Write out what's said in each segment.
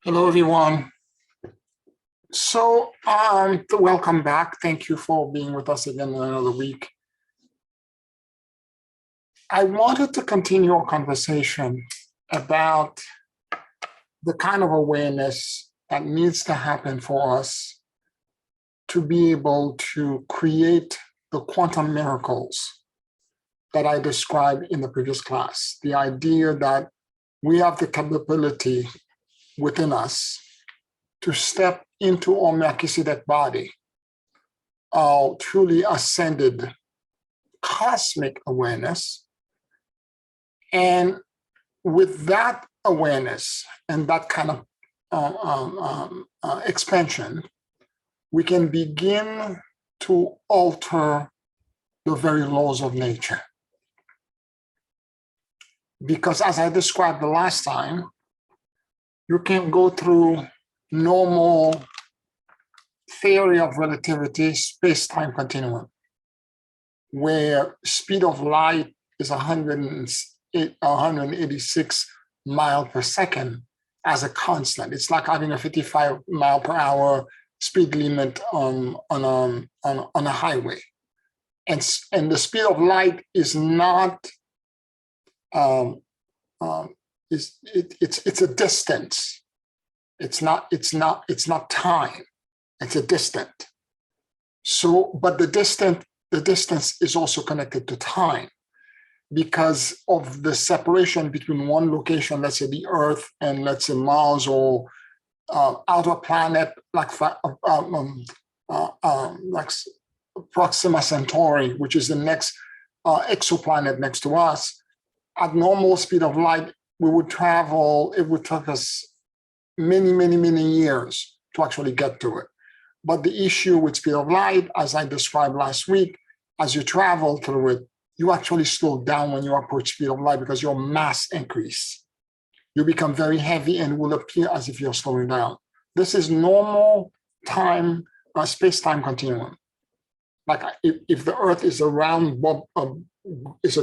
Hello, everyone. Welcome back. Thank you for being with us again another week. I wanted to continue our conversation about the kind of awareness that needs to happen for us to be able to create the quantum miracles that I described in the previous class. The idea that we have the capability within us to step into our Melchizedek body, our truly ascended cosmic awareness. And with that awareness and that kind of expansion, we can begin to alter the very laws of nature. Because as I described the last time, you can go through normal theory of relativity, space-time continuum, where speed of light is 186 miles per second as a constant. It's like having a 55 mile per hour speed limit on a highway. And the speed of light is not, it's a distance. It's not time. It's a distance. So, but the distance is also connected to time because of the separation between one location, let's say the Earth, and let's say Mars or outer planet like Proxima Centauri, which is the next exoplanet next to us. At normal speed of light, we would travel. It would take us many years to actually get to it. But the issue with speed of light, as I described last week, as you travel through it, you actually slow down when you approach speed of light because your mass increase. You become very heavy and will appear as if you're slowing down. This is normal time, space-time continuum. Like if the Earth is a round, if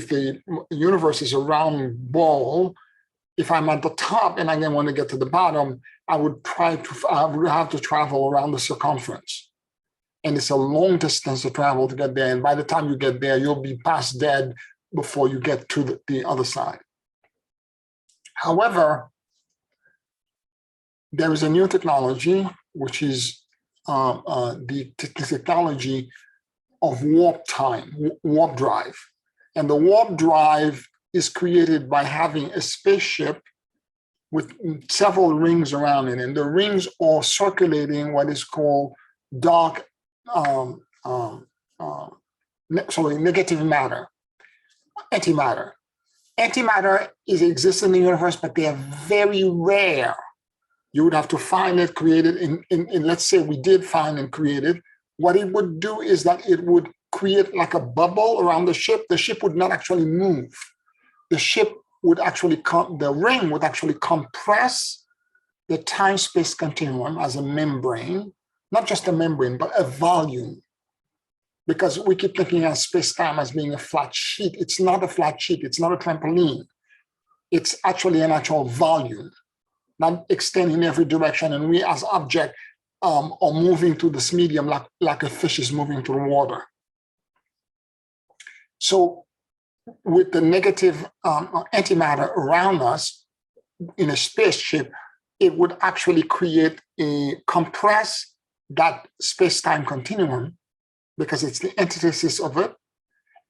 the universe is a round ball, if I'm at the top and I then want to get to the bottom, I would have to travel around the circumference. And it's a long distance to travel to get there. And by the time you get there, you'll be past dead before you get to the other side. However, there is a new technology, which is the technology of warp drive. And the warp drive is created by having a spaceship with several rings around it. And the rings are circulating what is called negative matter, antimatter. Antimatter exists in the universe, but they are very rare. You would have to find it, create it, in let's say we did find and create it. What it would do is that it would create like a bubble around the ship. The ship would not actually move. The ship would actually the ring would actually compress the time-space continuum as a membrane, not just a membrane, but a volume. Because we keep thinking of space-time as being a flat sheet. It's not a flat sheet. It's not a trampoline. It's actually an actual volume, not extending in every direction. And we as object are moving through this medium like a fish is moving through water. So with the negative antimatter around us in a spaceship, it would actually compress that space-time continuum because it's the antithesis of it,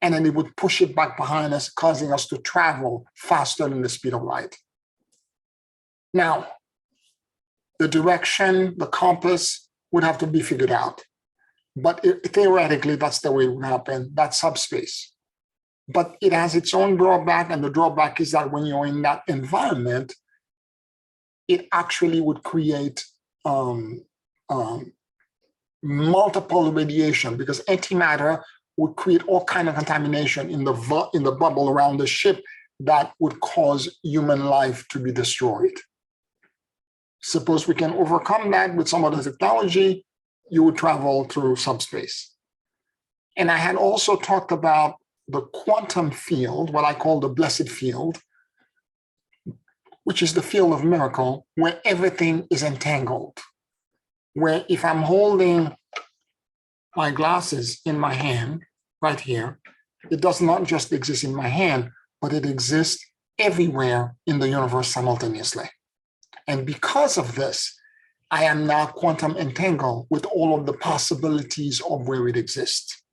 and then it would push it back behind us, causing us to travel faster than the speed of light. Now, the direction, the compass would have to be figured out. But theoretically, that's the way it would happen. That's subspace. But it has its own drawback, and the drawback is that when you're in that environment, it actually would create multiple radiation, because antimatter would create all kind of contamination in the bubble around the ship that would cause human life to be destroyed. Suppose we can overcome that with some other technology, you would travel through subspace. And I had also talked about the quantum field, what I call the blessed field, which is the field of miracle, where everything is entangled. Where if I'm holding my glasses in my hand, right here, it does not just exist in my hand, but it exists everywhere in the universe simultaneously. And because of this, I am now quantum entangled with all of the possibilities of where it exists.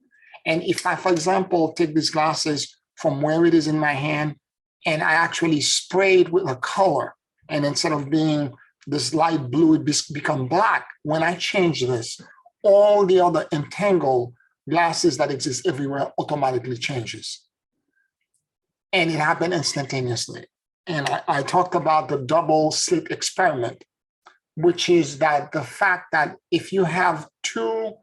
And if I, for example, take these glasses from where it is in my hand and I actually spray it with a color, and instead of being this light blue, it become black, when I change this, all the other entangled glasses that exist everywhere automatically changes. And it happened instantaneously. And I talked about the double slit experiment, which is that the fact that if you have two,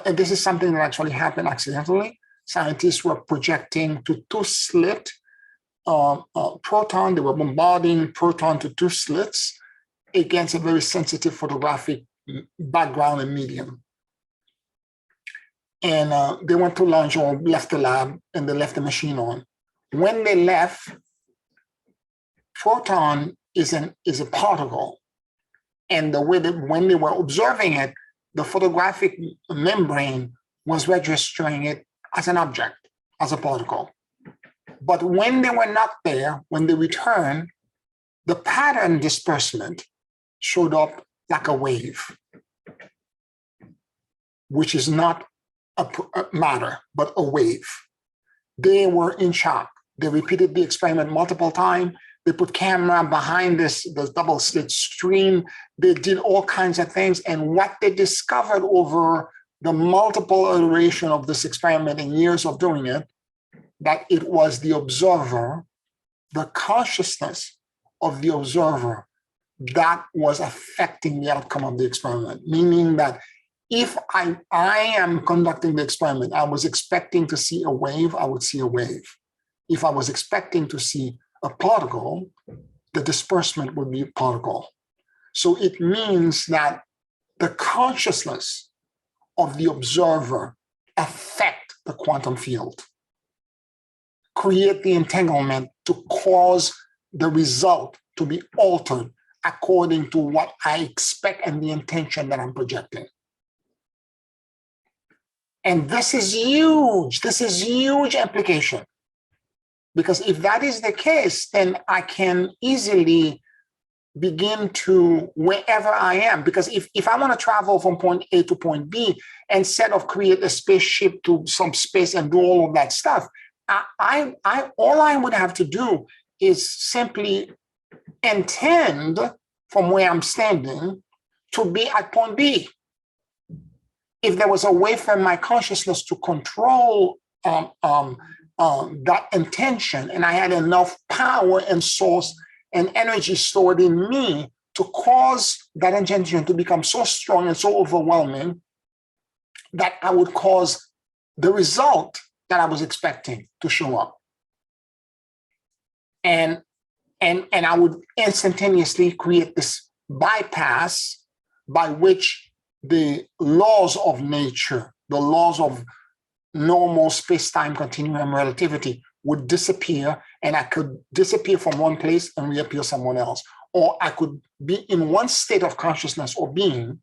and this is something that actually happened accidentally, scientists were projecting to two slit proton, they were bombarding proton to two slits against a very sensitive photographic background and medium. And they went to lunch or left the lab and they left the machine on. When they left, proton is a particle. And the way that when they were observing it, the photographic membrane was registering it as an object, as a particle. But when they were not there, when they returned, the pattern disbursement showed up like a wave, which is not a matter, but a wave. They were in shock. They repeated the experiment multiple times. They put camera behind this double slit screen. They did all kinds of things. And what they discovered over the multiple iteration of this experiment and years of doing it, that it was the observer, the consciousness of the observer that was affecting the outcome of the experiment. Meaning that if I am conducting the experiment, I was expecting to see a wave, I would see a wave. If I was expecting to see a particle, the disbursement would be a particle. So it means that the consciousness of the observer affect the quantum field, create the entanglement to cause the result to be altered according to what I expect and the intention that I'm projecting. And this is huge. This is huge implication. Because if that is the case, then I can easily begin to wherever I am. Because if I want to travel from point A to point B, instead of create a spaceship to some space and do all of that stuff, all I would have to do is simply intend from where I'm standing to be at point B. If there was a way for my consciousness to control that intention, and I had enough power and source and energy stored in me to cause that intention to become so strong and so overwhelming that I would cause the result that I was expecting to show up. And I would instantaneously create this bypass by which the laws of nature, the laws of normal space-time continuum relativity would disappear, and I could disappear from one place and reappear somewhere else. Or I could be in one state of consciousness or being,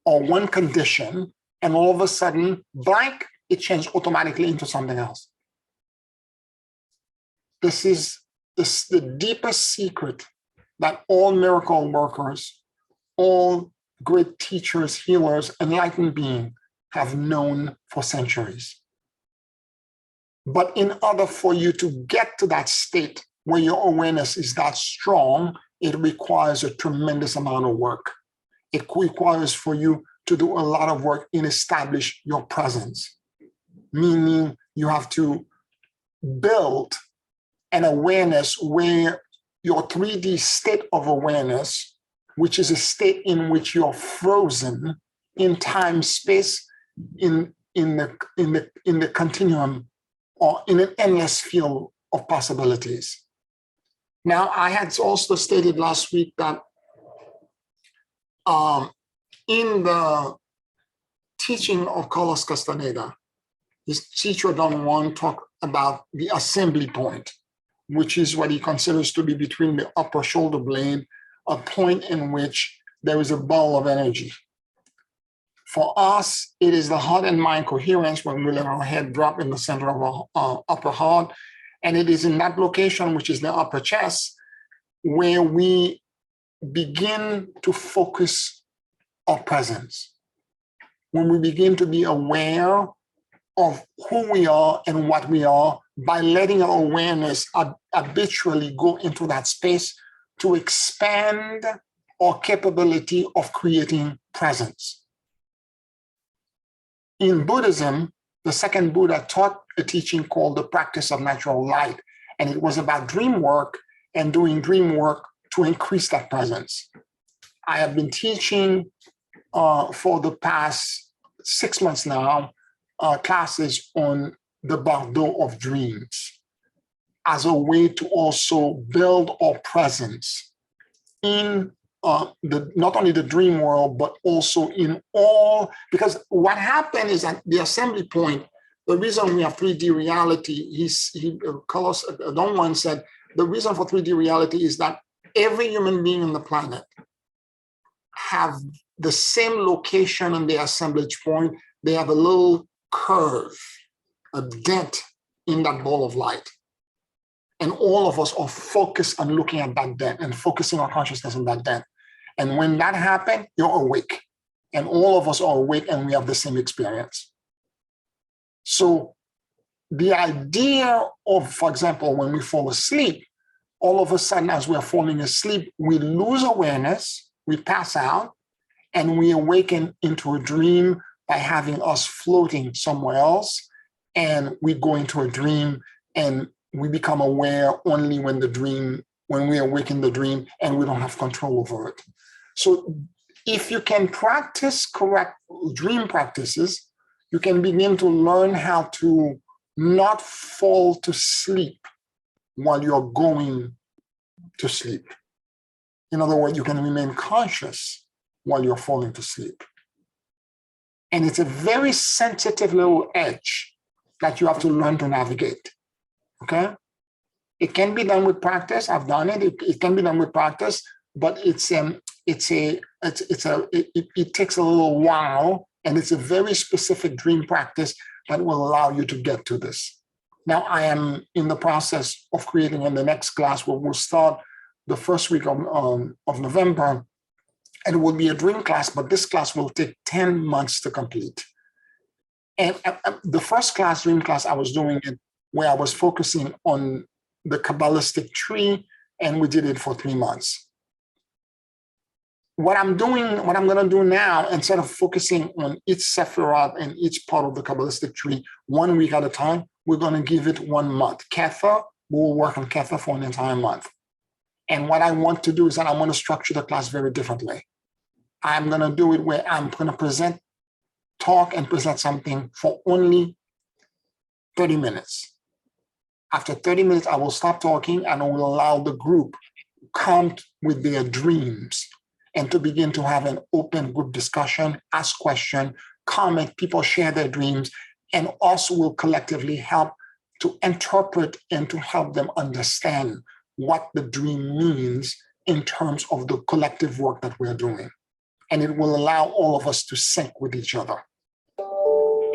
or one condition, and all of a sudden, blank, it changed automatically into something else. This is the deepest secret that all miracle workers, all great teachers, healers, enlightened beings have known for centuries. But in order for you to get to that state where your awareness is that strong, it requires a tremendous amount of work. It requires for you to do a lot of work in establish your presence, meaning you have to build an awareness where your 3D state of awareness, which is a state in which you're frozen in time, space, in the continuum, or in an endless field of possibilities. Now, I had also stated last week that in the teaching of Carlos Castaneda, his teacher Don Juan talked about the assembly point, which is what he considers to be between the upper shoulder blade, a point in which there is a ball of energy. For us, it is the heart and mind coherence when we let our head drop in the center of our upper heart. And it is in that location, which is the upper chest, where we begin to focus our presence. When we begin to be aware of who we are and what we are by letting our awareness habitually go into that space to expand our capability of creating presence. In Buddhism, the second Buddha taught a teaching called the practice of natural light, and it was about dream work and doing dream work to increase that presence. I have been teaching for the past 6 months now classes on the Bardo of dreams as a way to also build our presence in not only the dream world, but also in all, because what happened is at the assembly point, the reason we have 3D reality, Carlos Don Juan said, the reason for 3D reality is that every human being on the planet have the same location in the assemblage point. They have a little curve, a dent in that ball of light. And all of us are focused on looking at that dent and focusing our consciousness on that dent. And when that happens, you're awake. And all of us are awake and we have the same experience. So the idea of, for example, when we fall asleep, all of a sudden, as we're falling asleep, we lose awareness, we pass out, and we awaken into a dream by having us floating somewhere else. And we go into a dream and we become aware only when we awaken the dream and we don't have control over it. So if you can practice correct dream practices, you can begin to learn how to not fall to sleep while you're going to sleep. In other words, you can remain conscious while you're falling to sleep. And it's a very sensitive little edge that you have to learn to navigate. Okay? It can be done with practice. I've done it. It can be done with practice, but it takes a little while, and it's a very specific dream practice that will allow you to get to this. Now, I am in the process of creating in the next class where we'll start the first week of November, and it will be a dream class, but this class will take 10 months to complete. And the first class, dream class, I was doing it where I was focusing on the Kabbalistic tree, and we did it for 3 months. What I'm going to do now, instead of focusing on each Sephiroth and each part of the Kabbalistic tree 1 week at a time, we're going to give it 1 month. Kether, we'll work on Kether for an entire month. And what I want to do is that I want to structure the class very differently. I'm going to do it where I'm going to talk and present something for only 30 minutes. After 30 minutes, I will stop talking and I will allow the group to come with their dreams and to begin to have an open group discussion, ask questions, comment, people share their dreams, and also will collectively help to interpret and to help them understand what the dream means in terms of the collective work that we're doing. And it will allow all of us to sync with each other.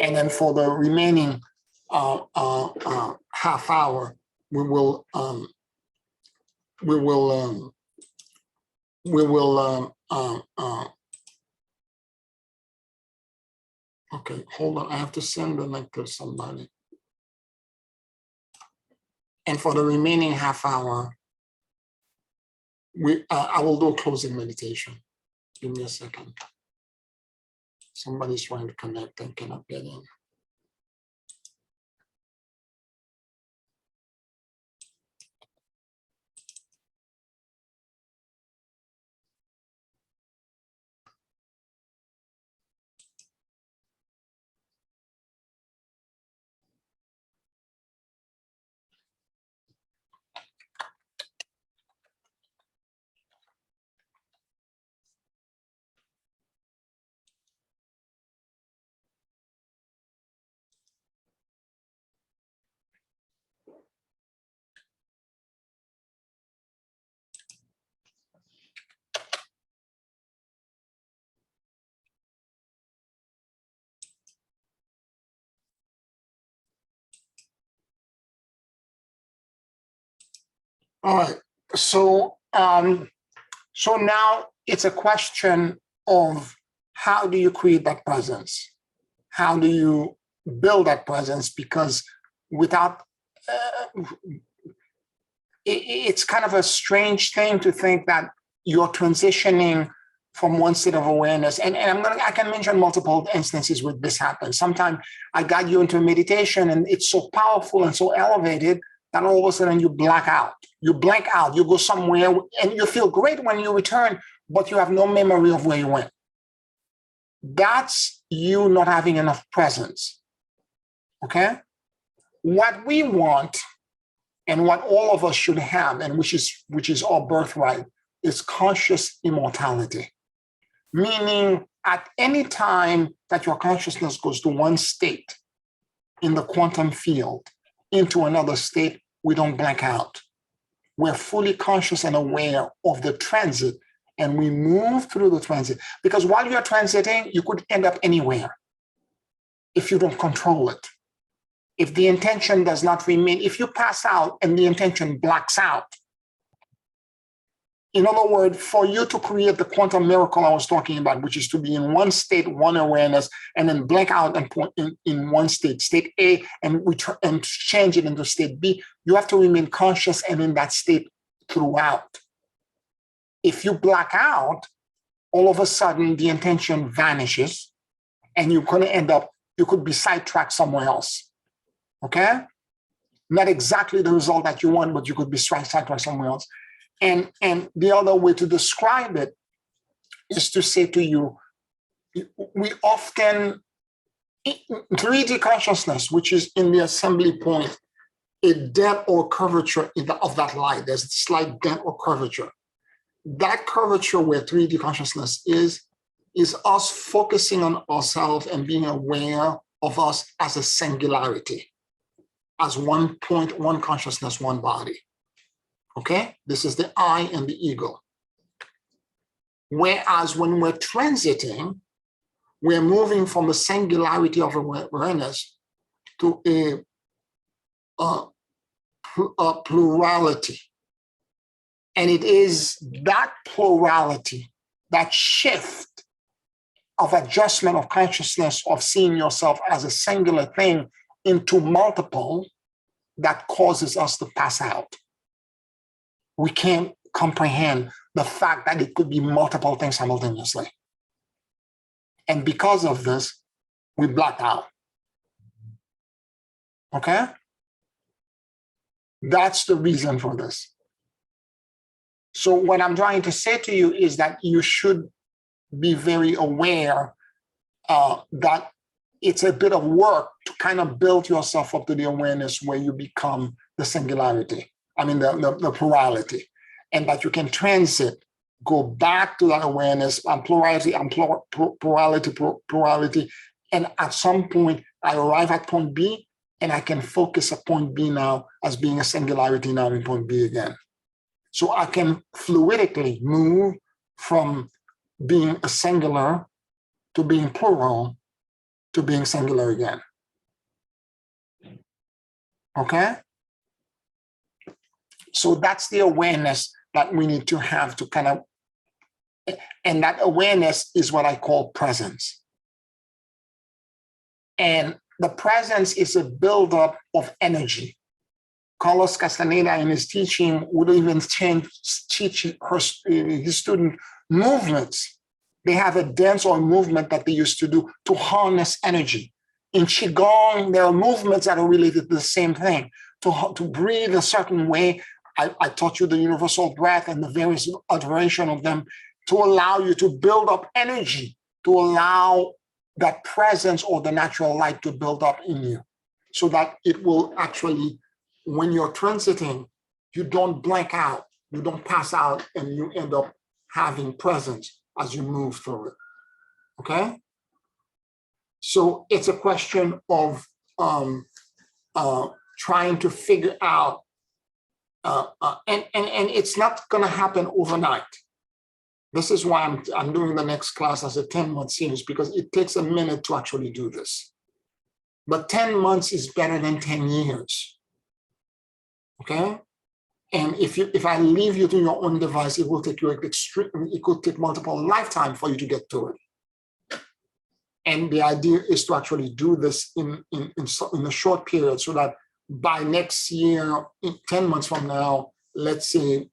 And then for the remaining half hour, we will okay, hold on, I have to send the link to somebody. And for the remaining half hour, I will do a closing meditation. Give me a second. Somebody's trying to connect and cannot get in. All right. So, so now it's a question of how do you create that presence? How do you build that presence? Because without, it's kind of a strange thing to think that you're transitioning from one state of awareness. And I can mention multiple instances where this happens. Sometimes I got you into meditation and it's so powerful and so elevated that all of a sudden you black out. You blank out, you go somewhere and you feel great when you return, but you have no memory of where you went. That's you not having enough presence. Okay? What we want and what all of us should have, and which is our birthright, is conscious immortality. Meaning at any time that your consciousness goes to one state in the quantum field into another state, we don't blank out. We're fully conscious and aware of the transit, and we move through the transit. Because while you're transiting, you could end up anywhere if you don't control it. If the intention does not remain, if you pass out and the intention blacks out. In other words, for you to create the quantum miracle I was talking about, which is to be in one state, one awareness, and then blank out and point in one state, state A, and change it into state B, you have to remain conscious and in that state throughout. If you black out, all of a sudden the intention vanishes and you're going to end up, you could be sidetracked somewhere else. Okay? Not exactly the result that you want, but you could be sidetracked somewhere else. And the other way to describe it is to say to you, we often, 3D consciousness, which is in the assembly point, a dent or curvature of that light. There's a slight dent or curvature. That curvature where 3D consciousness is us focusing on ourselves and being aware of us as a singularity, as one point, one consciousness, one body. Okay, this is the I and the ego. Whereas when we're transiting, we're moving from a singularity of awareness to a plurality. And it is that plurality, that shift of adjustment of consciousness, of seeing yourself as a singular thing into multiple, that causes us to pass out. We can't comprehend the fact that it could be multiple things simultaneously. And because of this, we black out. Okay? That's the reason for this. So what I'm trying to say to you is that you should be very aware that it's a bit of work to kind of build yourself up to the awareness where you become the singularity. I mean, the plurality, and that you can transit, go back to that awareness and plurality and plurality. And at some point, I arrive at point B, and I can focus at point B now as being a singularity now in point B again. So I can fluidically move from being a singular to being plural to being singular again. Okay? So that's the awareness that we need to have to kind of, and that awareness is what I call presence. And the presence is a buildup of energy. Carlos Castaneda in his teaching would even teach his student movements. They have a dance or movement that they used to do to harness energy. In Qigong, there are movements that are related to the same thing. To breathe a certain way, I taught you the universal breath and the various iteration of them to allow you to build up energy, to allow that presence or the natural light to build up in you so that it will actually, when you're transiting, you don't blank out, you don't pass out, and you end up having presence as you move through it, okay? So it's a question of trying to figure out, and it's not gonna happen overnight. This is why I'm doing the next class as a 10-month series, because it takes a minute to actually do this. But 10 months is better than 10 years, okay? And if I leave you to your own device, it will take you it could take multiple lifetimes for you to get to it. And the idea is to actually do this in a short period, so that by next year, 10 months from now, let's say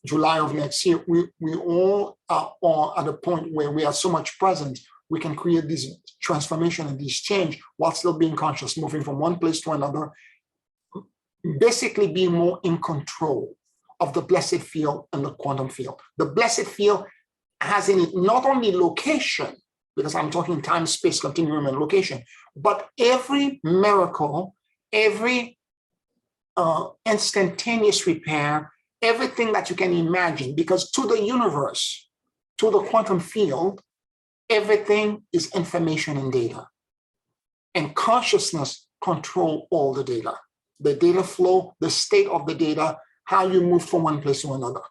July of next year, we all are at a point where we are so much present, we can create this transformation and this change while still being conscious, moving from one place to another, basically being more in control of the blessed field and the quantum field. The blessed field has in it not only location, because I'm talking time, space, continuum, and location, but every miracle, every instantaneous repair, everything that you can imagine, because to the universe, to the quantum field, everything is information and data. And consciousness control all the data flow, the state of the data, how you move from one place to another.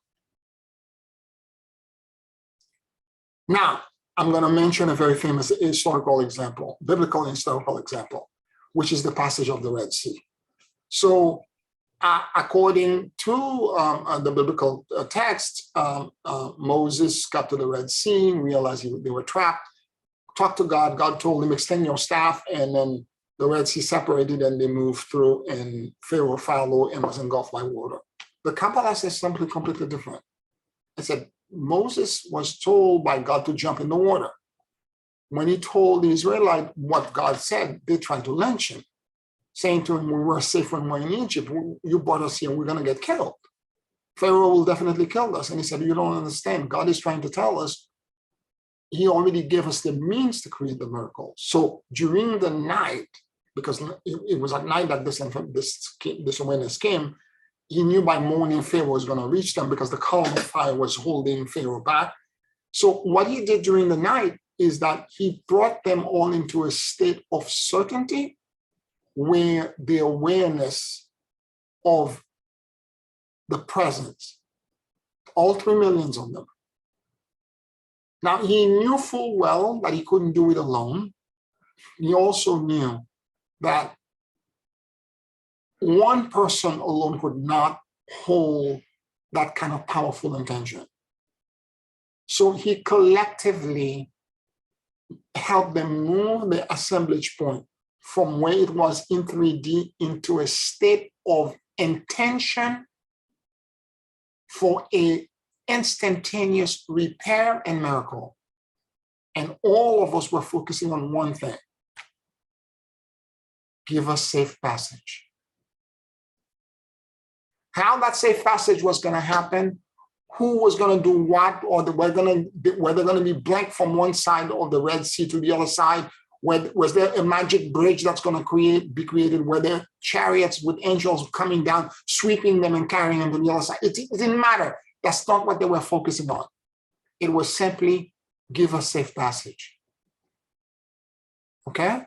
Now, I'm going to mention a very famous historical example, biblical historical example, which is the passage of the Red Sea. So, according to the biblical text, Moses got to the Red Sea, realized they were trapped, talked to God. God told him, extend your staff, and then the Red Sea separated and they moved through, and Pharaoh followed and was engulfed by water. The Kabbalah says something completely different. It said Moses was told by God to jump in the water. When he told the Israelites what God said, they tried to lynch him, saying to him, we were safe when we were in Egypt. You brought us here, we're going to get killed. Pharaoh will definitely kill us. And he said, you don't understand. God is trying to tell us he already gave us the means to create the miracle. So during the night, because it was at night that this awareness came, he knew by morning Pharaoh was going to reach them, because the column of fire was holding Pharaoh back. So what he did during the night is that he brought them all into a state of certainty, where the awareness of the presence, all 3 millions of them. Now, he knew full well that he couldn't do it alone. He also knew that one person alone could not hold that kind of powerful intention. So he collectively helped them move the assemblage point from where it was in 3D into a state of intention for a instantaneous repair and miracle. And all of us were focusing on one thing: give us safe passage. How that safe passage was going to happen, who was going to do what, or were they going to be blank from one side of the Red Sea to the other side? Was there a magic bridge that's going to be created? Were there chariots with angels coming down, sweeping them and carrying them to the other side? It didn't matter. That's not what they were focusing on. It was simply give us safe passage. Okay?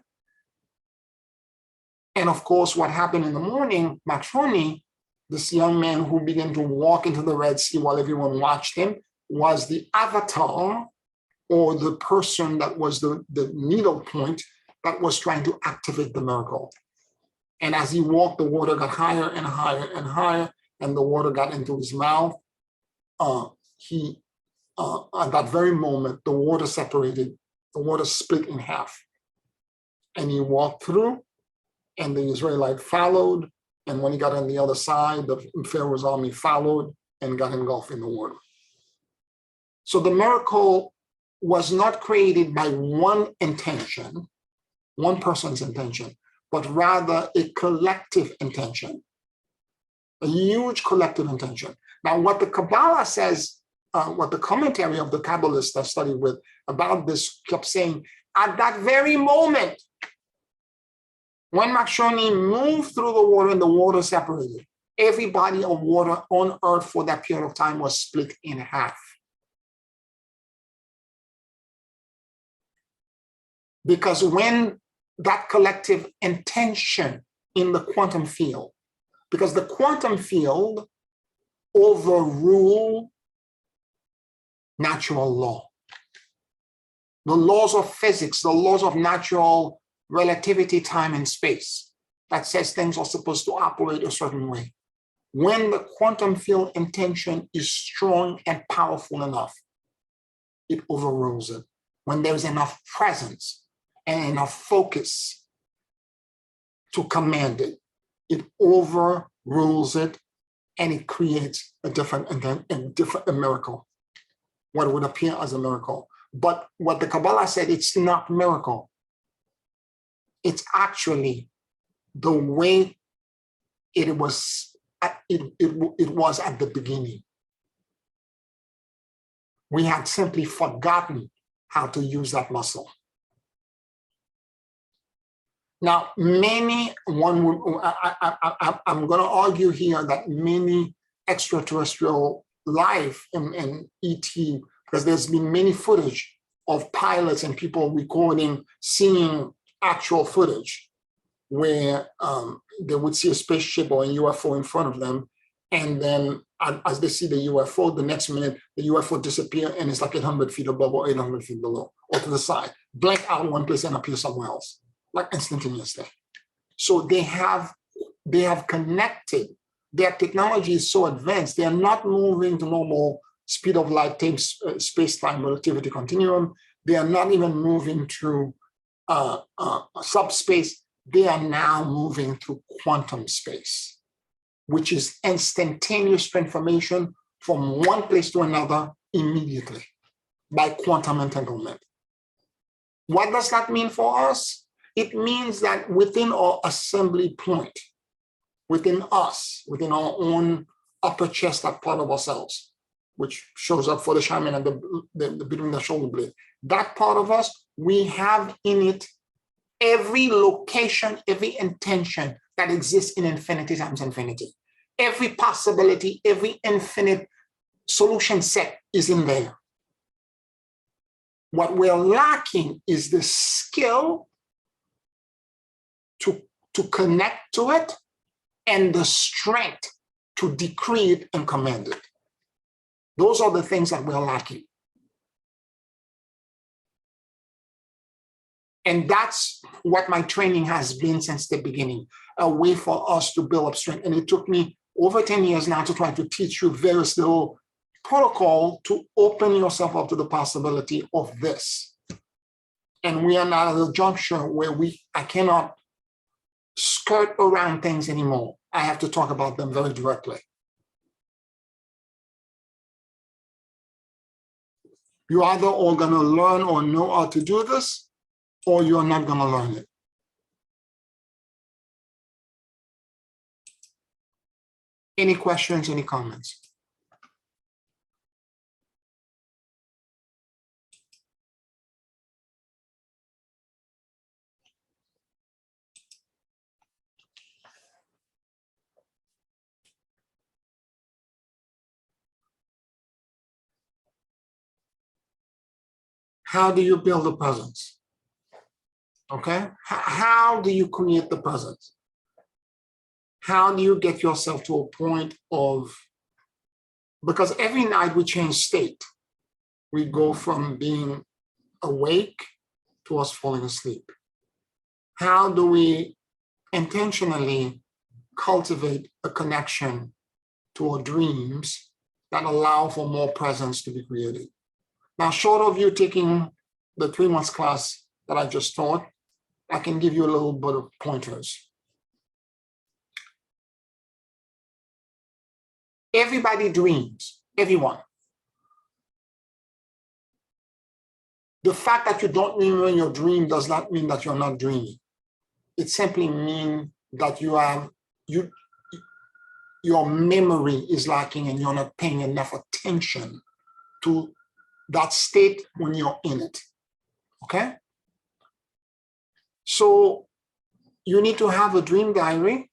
And of course, what happened in the morning, Macroni, this young man who began to walk into the Red Sea while everyone watched him, was the avatar, or the person that was the needle point that was trying to activate the miracle. And as he walked, the water got higher and higher and higher, and the water got into his mouth. At that very moment, the water separated, the water split in half. And he walked through, and the Israelite followed. And when he got on the other side, the Pharaoh's army followed and got engulfed in the water. So the miracle was not created by one intention, one person's intention, but rather a collective intention, a huge collective intention. Now, what the Kabbalah says, what the commentary of the Kabbalists I studied with about this kept saying, at that very moment, when Makshoni moved through the water and the water separated, every body of water on earth for that period of time was split in half. Because when that collective intention in the quantum field, because the quantum field overrule natural law. The laws of physics, the laws of natural relativity, time and space, that says things are supposed to operate a certain way. When the quantum field intention is strong and powerful enough, it overrules it. When there's enough presence and enough focus to command it, it overrules it, and it creates a miracle, what would appear as a miracle. But what the Kabbalah said, it's not miracle. It's actually the way it was at the beginning. We had simply forgotten how to use that muscle. Now, I'm going to argue here that many extraterrestrial life in ET, because there's been many footage of pilots and people recording, seeing actual footage where they would see a spaceship or a UFO in front of them, and then as they see the UFO, the next minute the UFO disappears and it's like 800 feet above or 800 feet below or to the side, blank out one place and appear somewhere else, like instantaneously. So they have connected. Their technology is so advanced, they are not moving to normal speed of light, space-time relativity continuum. They are not even moving through subspace. They are now moving through quantum space, which is instantaneous transformation from one place to another immediately by quantum entanglement. What does that mean for us? It means that within our assembly point, within us, within our own upper chest, that part of ourselves, which shows up for the shaman and the between the shoulder blade, that part of us, we have in it every location, every intention that exists in infinity times infinity. Every possibility, every infinite solution set is in there. What we're lacking is the skill to connect to it and the strength to decree it and command it. Those are the things that we're lacking. And that's what my training has been since the beginning, a way for us to build up strength. And it took me over 10 years now to try to teach you various little protocol to open yourself up to the possibility of this. And we are now at a juncture where I cannot skirt around things anymore. I have to talk about them very directly. You either are going to learn or know how to do this, or you're not going to learn it. Any questions, any comments? How do you build a presence? Okay, how do you create the presence? How do you get yourself to a point of, because every night we change state. We go from being awake to us falling asleep. How do we intentionally cultivate a connection to our dreams that allow for more presence to be created? Now, short of you taking the 3 months class that I just taught, I can give you a little bit of pointers. Everybody dreams, everyone. The fact that you don't remember your dream does not mean that you're not dreaming. It simply means that your memory is lacking and you're not paying enough attention to that state when you're in it, okay? So you need to have a dream diary,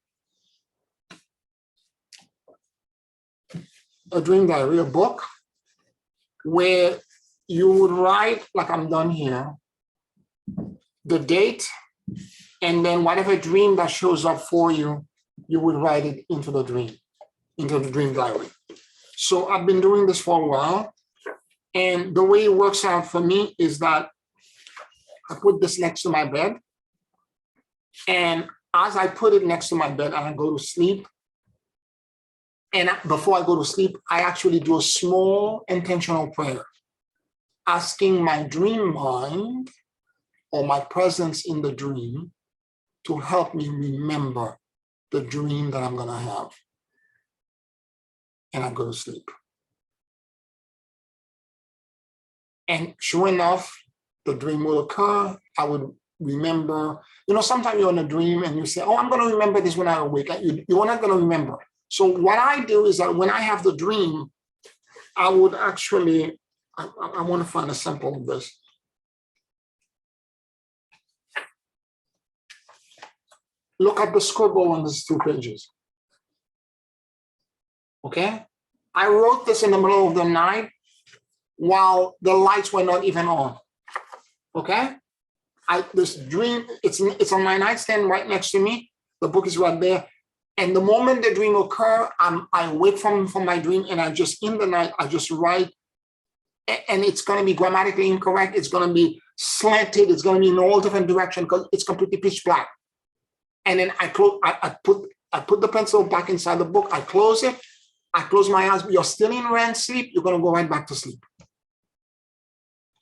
a book, where you would write, like I'm done here, the date, and then whatever dream that shows up for you, you would write it into the dream diary. So I've been doing this for a while, and the way it works out for me is that I put this next to my bed, and as I put it next to my bed and I go to sleep, And before I go to sleep, I actually do a small intentional prayer, asking my dream mind or my presence in the dream to help me remember the dream that I'm going to have. And I go to sleep. And sure enough, the dream will occur. I would remember, sometimes you're in a dream and you say, oh, I'm going to remember this when I awake. You're not going to remember. So what I do is that when I have the dream, I would actually, I want to find a sample of this. Look at the scribble on these 2 pages. Okay? I wrote this in the middle of the night while the lights were not even on. Okay? This dream, it's on my nightstand right next to me. The book is right there. And the moment the dream occurs, I wake from my dream, and I just, in the night, I just write. And it's going to be grammatically incorrect. It's going to be slanted. It's going to be in all different directions because it's completely pitch black. And then I put the pencil back inside the book. I close it. I close my eyes. You're still in REM sleep. You're going to go right back to sleep.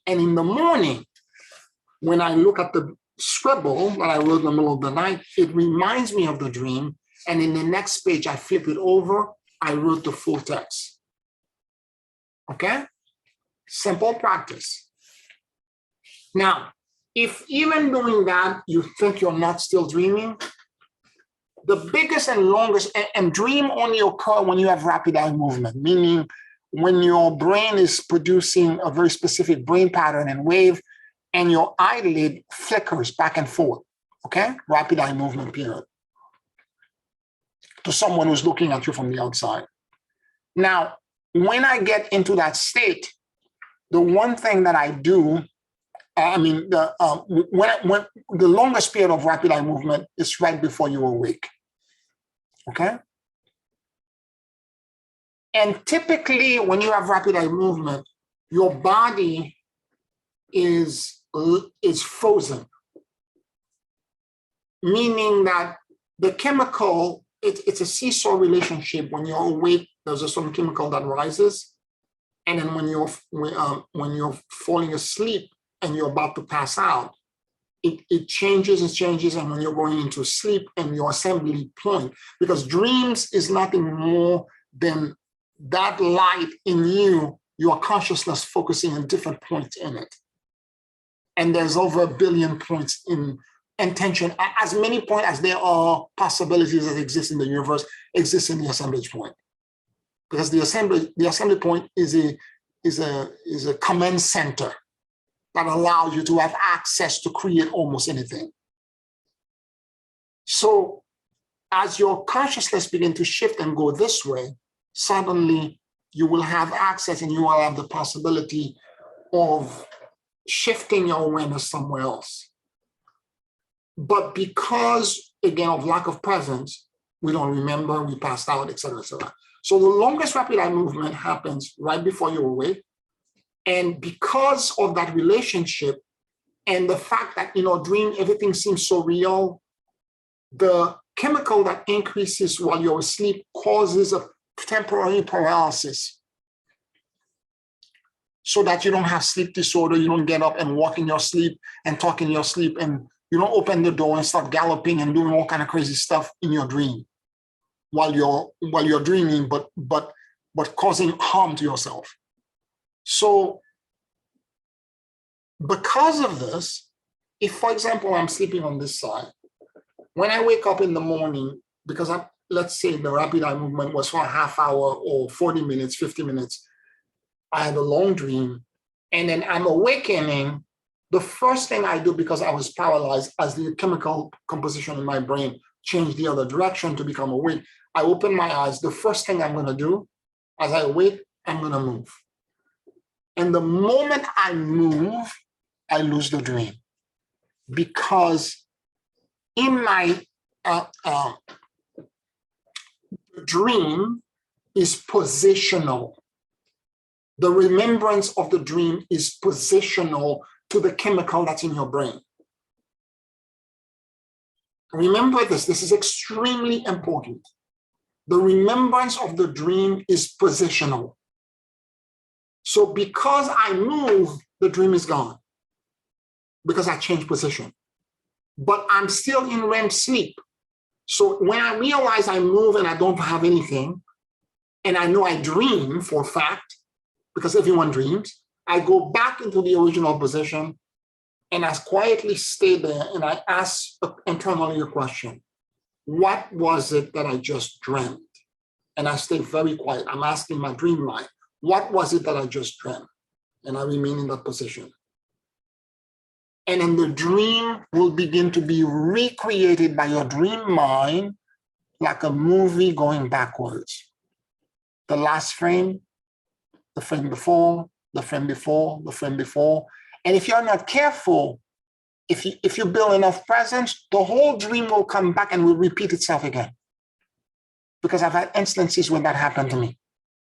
And in the morning, when I look at the scribble that I wrote in the middle of the night, it reminds me of the dream. And in the next page, I flip it over. I wrote the full text. Okay? Simple practice. Now, if even doing that, you think you're not still dreaming, the biggest and longest, and dream only occur when you have rapid eye movement, meaning when your brain is producing a very specific brain pattern and wave, and your eyelid flickers back and forth, okay? Rapid eye movement period. To someone who's looking at you from the outside. Now, when I get into that state, the one thing that I do, when the longest period of rapid eye movement is right before you awake, okay? And typically, when you have rapid eye movement, your body is frozen, meaning that the chemical, it's a seesaw relationship. When you're awake, there's a certain chemical that rises, and then when you're falling asleep and you're about to pass out, it changes and changes, and when you're going into sleep and your assembly point, because dreams is nothing more than that light in you, your consciousness focusing on different points in it. And there's over 1 billion points in intention, as many points as there are possibilities that exist in the universe, exist in the assemblage point. Because the assembly point is a command center that allows you to have access to create almost anything. So as your consciousness begins to shift and go this way, suddenly you will have access and you will have the possibility of shifting your awareness somewhere else. But because, again, of lack of presence, we don't remember, we passed out, et cetera, et cetera. So the longest rapid eye movement happens right before you awake. And because of that relationship and the fact that in our dream, everything seems so real, the chemical that increases while you're asleep causes a temporary paralysis, so that you don't have sleep disorder, you don't get up and walk in your sleep and talk in your sleep, and you don't open the door and start galloping and doing all kind of crazy stuff in your dream while you're dreaming, but causing harm to yourself. So because of this, if, for example, I'm sleeping on this side, when I wake up in the morning, because let's say the rapid eye movement was for a half hour or 40 minutes, 50 minutes, I had a long dream, and then I'm awakening, the first thing I do, because I was paralyzed as the chemical composition in my brain changed the other direction to become awake, I open my eyes. The first thing I'm going to do as I awake, I'm going to move. And the moment I move, I lose the dream, because in my dream is positional. The remembrance of the dream is positional to the chemical that's in your brain. Remember this is extremely important. The remembrance of the dream is positional. So because I move, the dream is gone because I changed position. But I'm still in REM sleep. So when I realize I move and I don't have anything, and I know I dream for a fact, because everyone dreams, I go back into the original position and I quietly stay there and I ask internally a question. What was it that I just dreamt? And I stay very quiet. I'm asking my dream mind, what was it that I just dreamt? And I remain in that position. And then the dream will begin to be recreated by your dream mind like a movie going backwards. The last frame, the frame before, the frame before, the frame before. And if you're not careful, if you build enough presence, the whole dream will come back and will repeat itself again. Because I've had instances when that happened to me,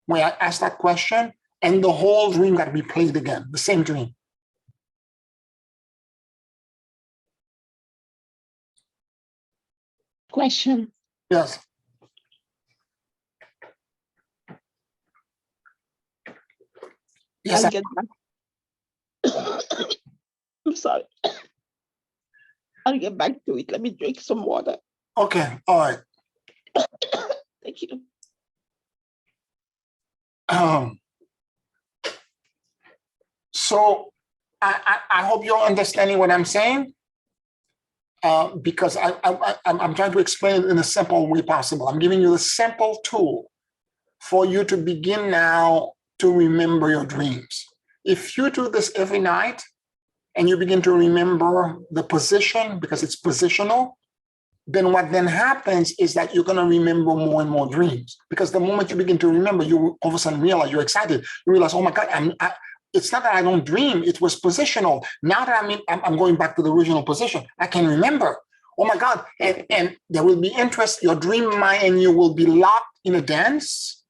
where I asked that question and the whole dream got replayed again, the same dream. Question. Yes. Yes. I'll get back. I'm sorry. I'll get back to it. Let me drink some water. Okay. All right. Thank you. So I hope you're understanding what I'm saying, because I'm trying to explain it in a simple way possible. I'm giving you a simple tool for you to begin now to remember your dreams. If you do this every night and you begin to remember the position, because it's positional, then what then happens is that you're going to remember more and more dreams. Because the moment you begin to remember, you all of a sudden realize you're excited. You realize, oh my God, it's not that I don't dream, it was positional. Now that I'm going back to the original position, I can remember. Oh my God, and there will be interest. Your dream mind and you will be locked in a dance,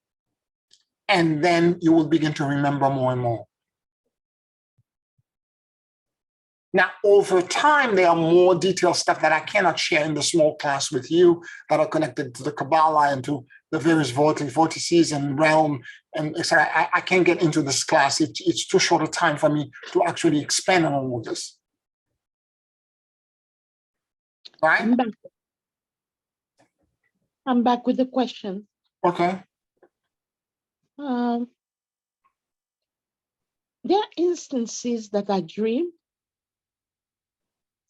and then you will begin to remember more and more. Now, over time, there are more detailed stuff that I cannot share in the small class with you that are connected to the Kabbalah and to the various vortices and realm, and etc. I can't get into this class. It's too short a time for me to actually expand on all of this. Right? I'm back with the question. Okay. There are instances that I dream,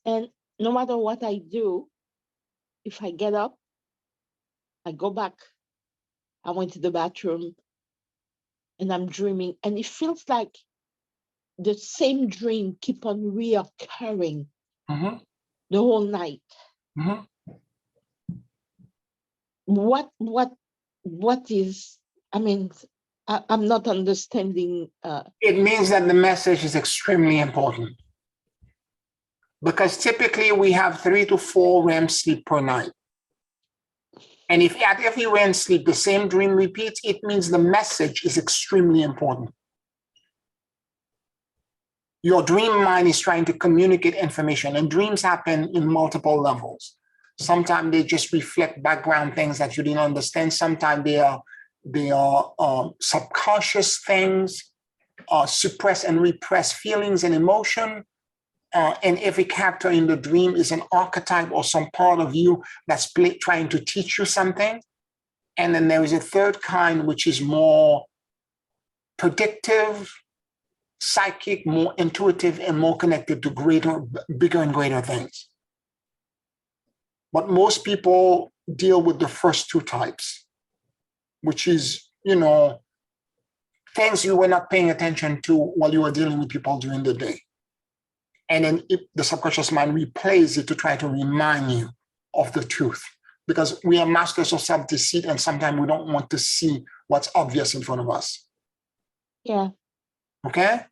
and no matter what I do, if I get up, I go back. I went to the bathroom and I'm dreaming, and it feels like the same dream keep on reoccurring the whole night. What is, I mean, I'm not understanding. It means that the message is extremely important. Because typically we have 3 to 4 REM sleep per night. And if at every REM sleep the same dream repeats, it means the message is extremely important. Your dream mind is trying to communicate information, and dreams happen in multiple levels. Sometimes they just reflect background things that you didn't understand. Sometimes they are subconscious things, suppress and repress feelings and emotion. And every character in the dream is an archetype or some part of you that's trying to teach you something. And then there is a third kind, which is more predictive, psychic, more intuitive, and more connected to bigger and greater things. But most people deal with the first 2 types, which is, things you were not paying attention to while you were dealing with people during the day. And then the subconscious mind replays it to try to remind you of the truth. Because we are masters of self-deceit, and sometimes we don't want to see what's obvious in front of us. Yeah. Okay?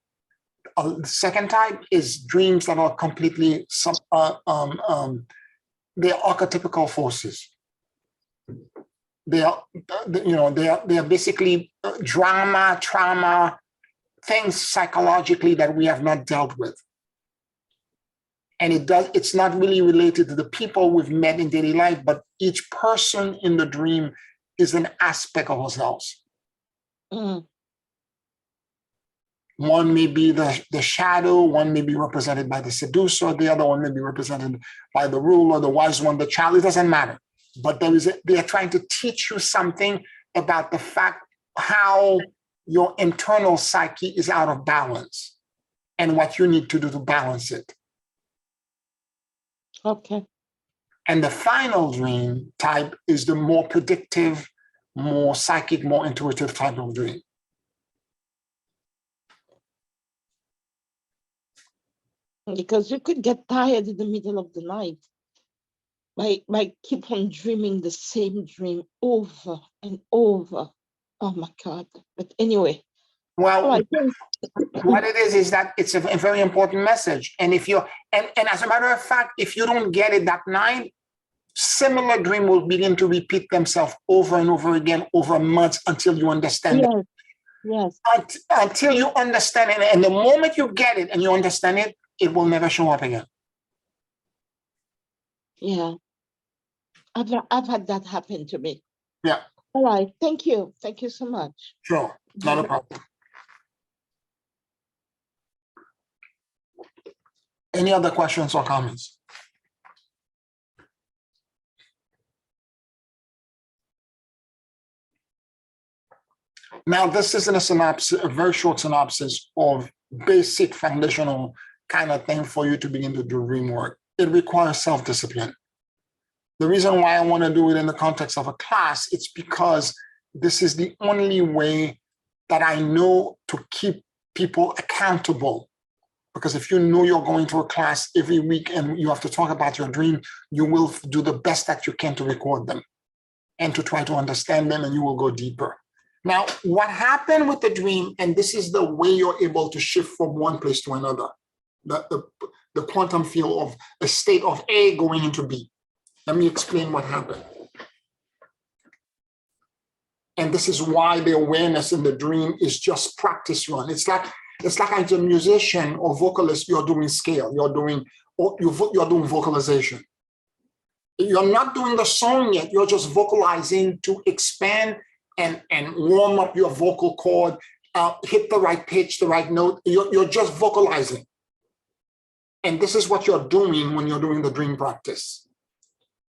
The second type is dreams that are completely, they're archetypical forces. They are basically drama, trauma, things psychologically that we have not dealt with. And it's not really related to the people we've met in daily life, but each person in the dream is an aspect of ourselves. Mm. One may be the shadow, one may be represented by the seducer, the other one may be represented by the ruler, the wise one, the child. It doesn't matter. But they are trying to teach you something about the fact how your internal psyche is out of balance and what you need to do to balance it. Okay. And the final dream type is the more predictive, more psychic, more intuitive type of dream. Because you could get tired in the middle of the night by keep on dreaming the same dream over and over. Oh my God. But anyway. Well, I what it is that it's a very important message. And if you're, and as a matter of fact, if you don't get it that night, similar dream will begin to repeat themselves over and over again over months until you understand it. Yes. Until you understand it. And the moment you get it and you understand it, it will never show up again. Yeah. I've had that happen to me. Yeah. All right. Thank you. Thank you so much. Sure. Not a problem. Any other questions or comments? Now, this isn't a synopsis, a very short synopsis of basic foundational kind of thing for you to begin to do dream work. It requires self-discipline. The reason why I want to do it in the context of a class, it's because this is the only way that I know to keep people accountable. Because if you know you're going to a class every week and you have to talk about your dream, you will do the best that you can to record them and to try to understand them, and you will go deeper. Now, what happened with the dream, and this is the way you're able to shift from one place to another, the quantum field of a state of A going into B. Let me explain what happened. And this is why the awareness in the dream is just practice run. It's like as a musician or vocalist, you're doing scale, you're doing vocalization. You're not doing the song yet, you're just vocalizing to expand and warm up your vocal cord, hit the right pitch, the right note. You're just vocalizing. And this is what you're doing when you're doing the dream practice.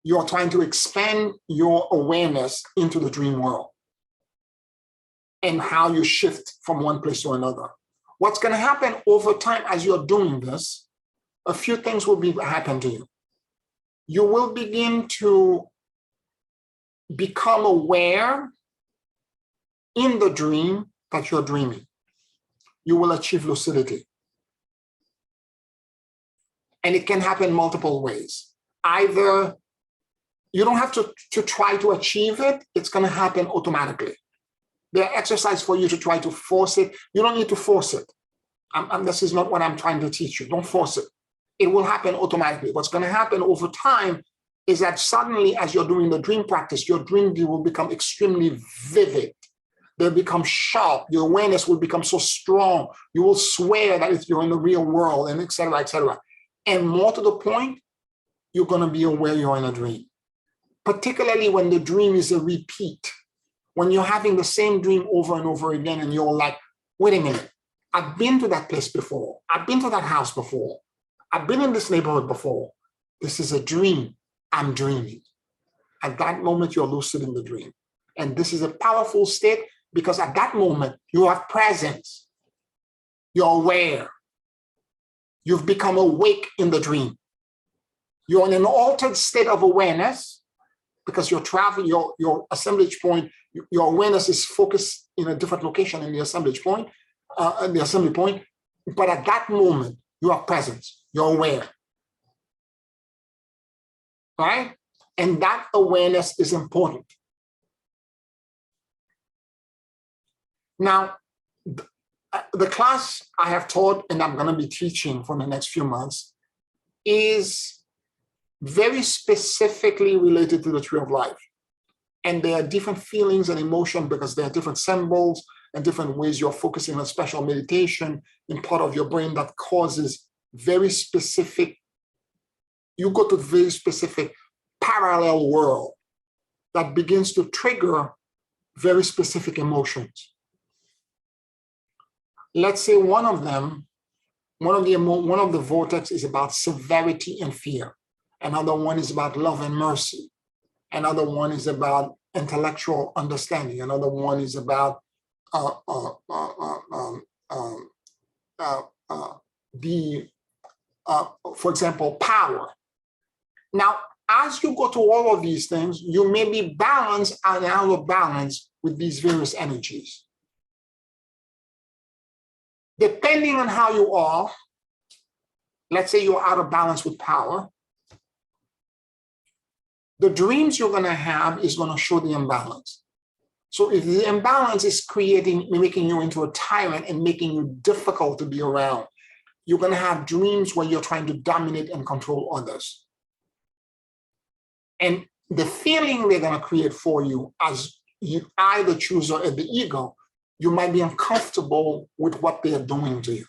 You're trying to expand your awareness into the dream world and how you shift from one place to another. What's going to happen over time as you're doing this, a few things will happen to you. You will begin to become aware in the dream that you're dreaming. You will achieve lucidity. And it can happen multiple ways. Either you don't have to try to achieve it, it's going to happen automatically. There are exercises for you to try to force it. You don't need to force it. This is not what I'm trying to teach you. Don't force it. It will happen automatically. What's going to happen over time is that suddenly, as you're doing the dream practice, your dream will become extremely vivid. They'll become sharp. Your awareness will become so strong. You will swear that you're in the real world, and et cetera, et cetera. And more to the point, you're going to be aware you're in a dream. Particularly when the dream is a repeat. When you're having the same dream over and over again, and you're like, wait a minute, I've been to that place before. I've been to that house before. I've been in this neighborhood before. This is a dream. I'm dreaming. At that moment, you're lucid in the dream. And this is a powerful state because at that moment, you have presence. You're aware. You've become awake in the dream. You're in an altered state of awareness because you're traveling, your assemblage point, your awareness is focused in a different location in the assemblage point, the assembly point. But at that moment, you have presence. You're aware. Right? And that awareness is important. Now, the class I have taught and I'm going to be teaching for the next few months is very specifically related to the tree of life. And there are different feelings and emotions because there are different symbols and different ways you're focusing on special meditation in part of your brain that causes very specific, you go to very specific parallel world that begins to trigger very specific emotions. Let's say one of the vortex is about severity and fear. Another one is about love and mercy. Another one is about intellectual understanding. Another one is about for example, power. Now, as you go to all of these things, you may be balanced and out of balance with these various energies. Depending on how you are, let's say you're out of balance with power, the dreams you're going to have is going to show the imbalance. So if the imbalance is making you into a tyrant and making you difficult to be around, you're going to have dreams where you're trying to dominate and control others. And the feeling they're going to create for you as you either choose or the ego, you might be uncomfortable with what they're doing to you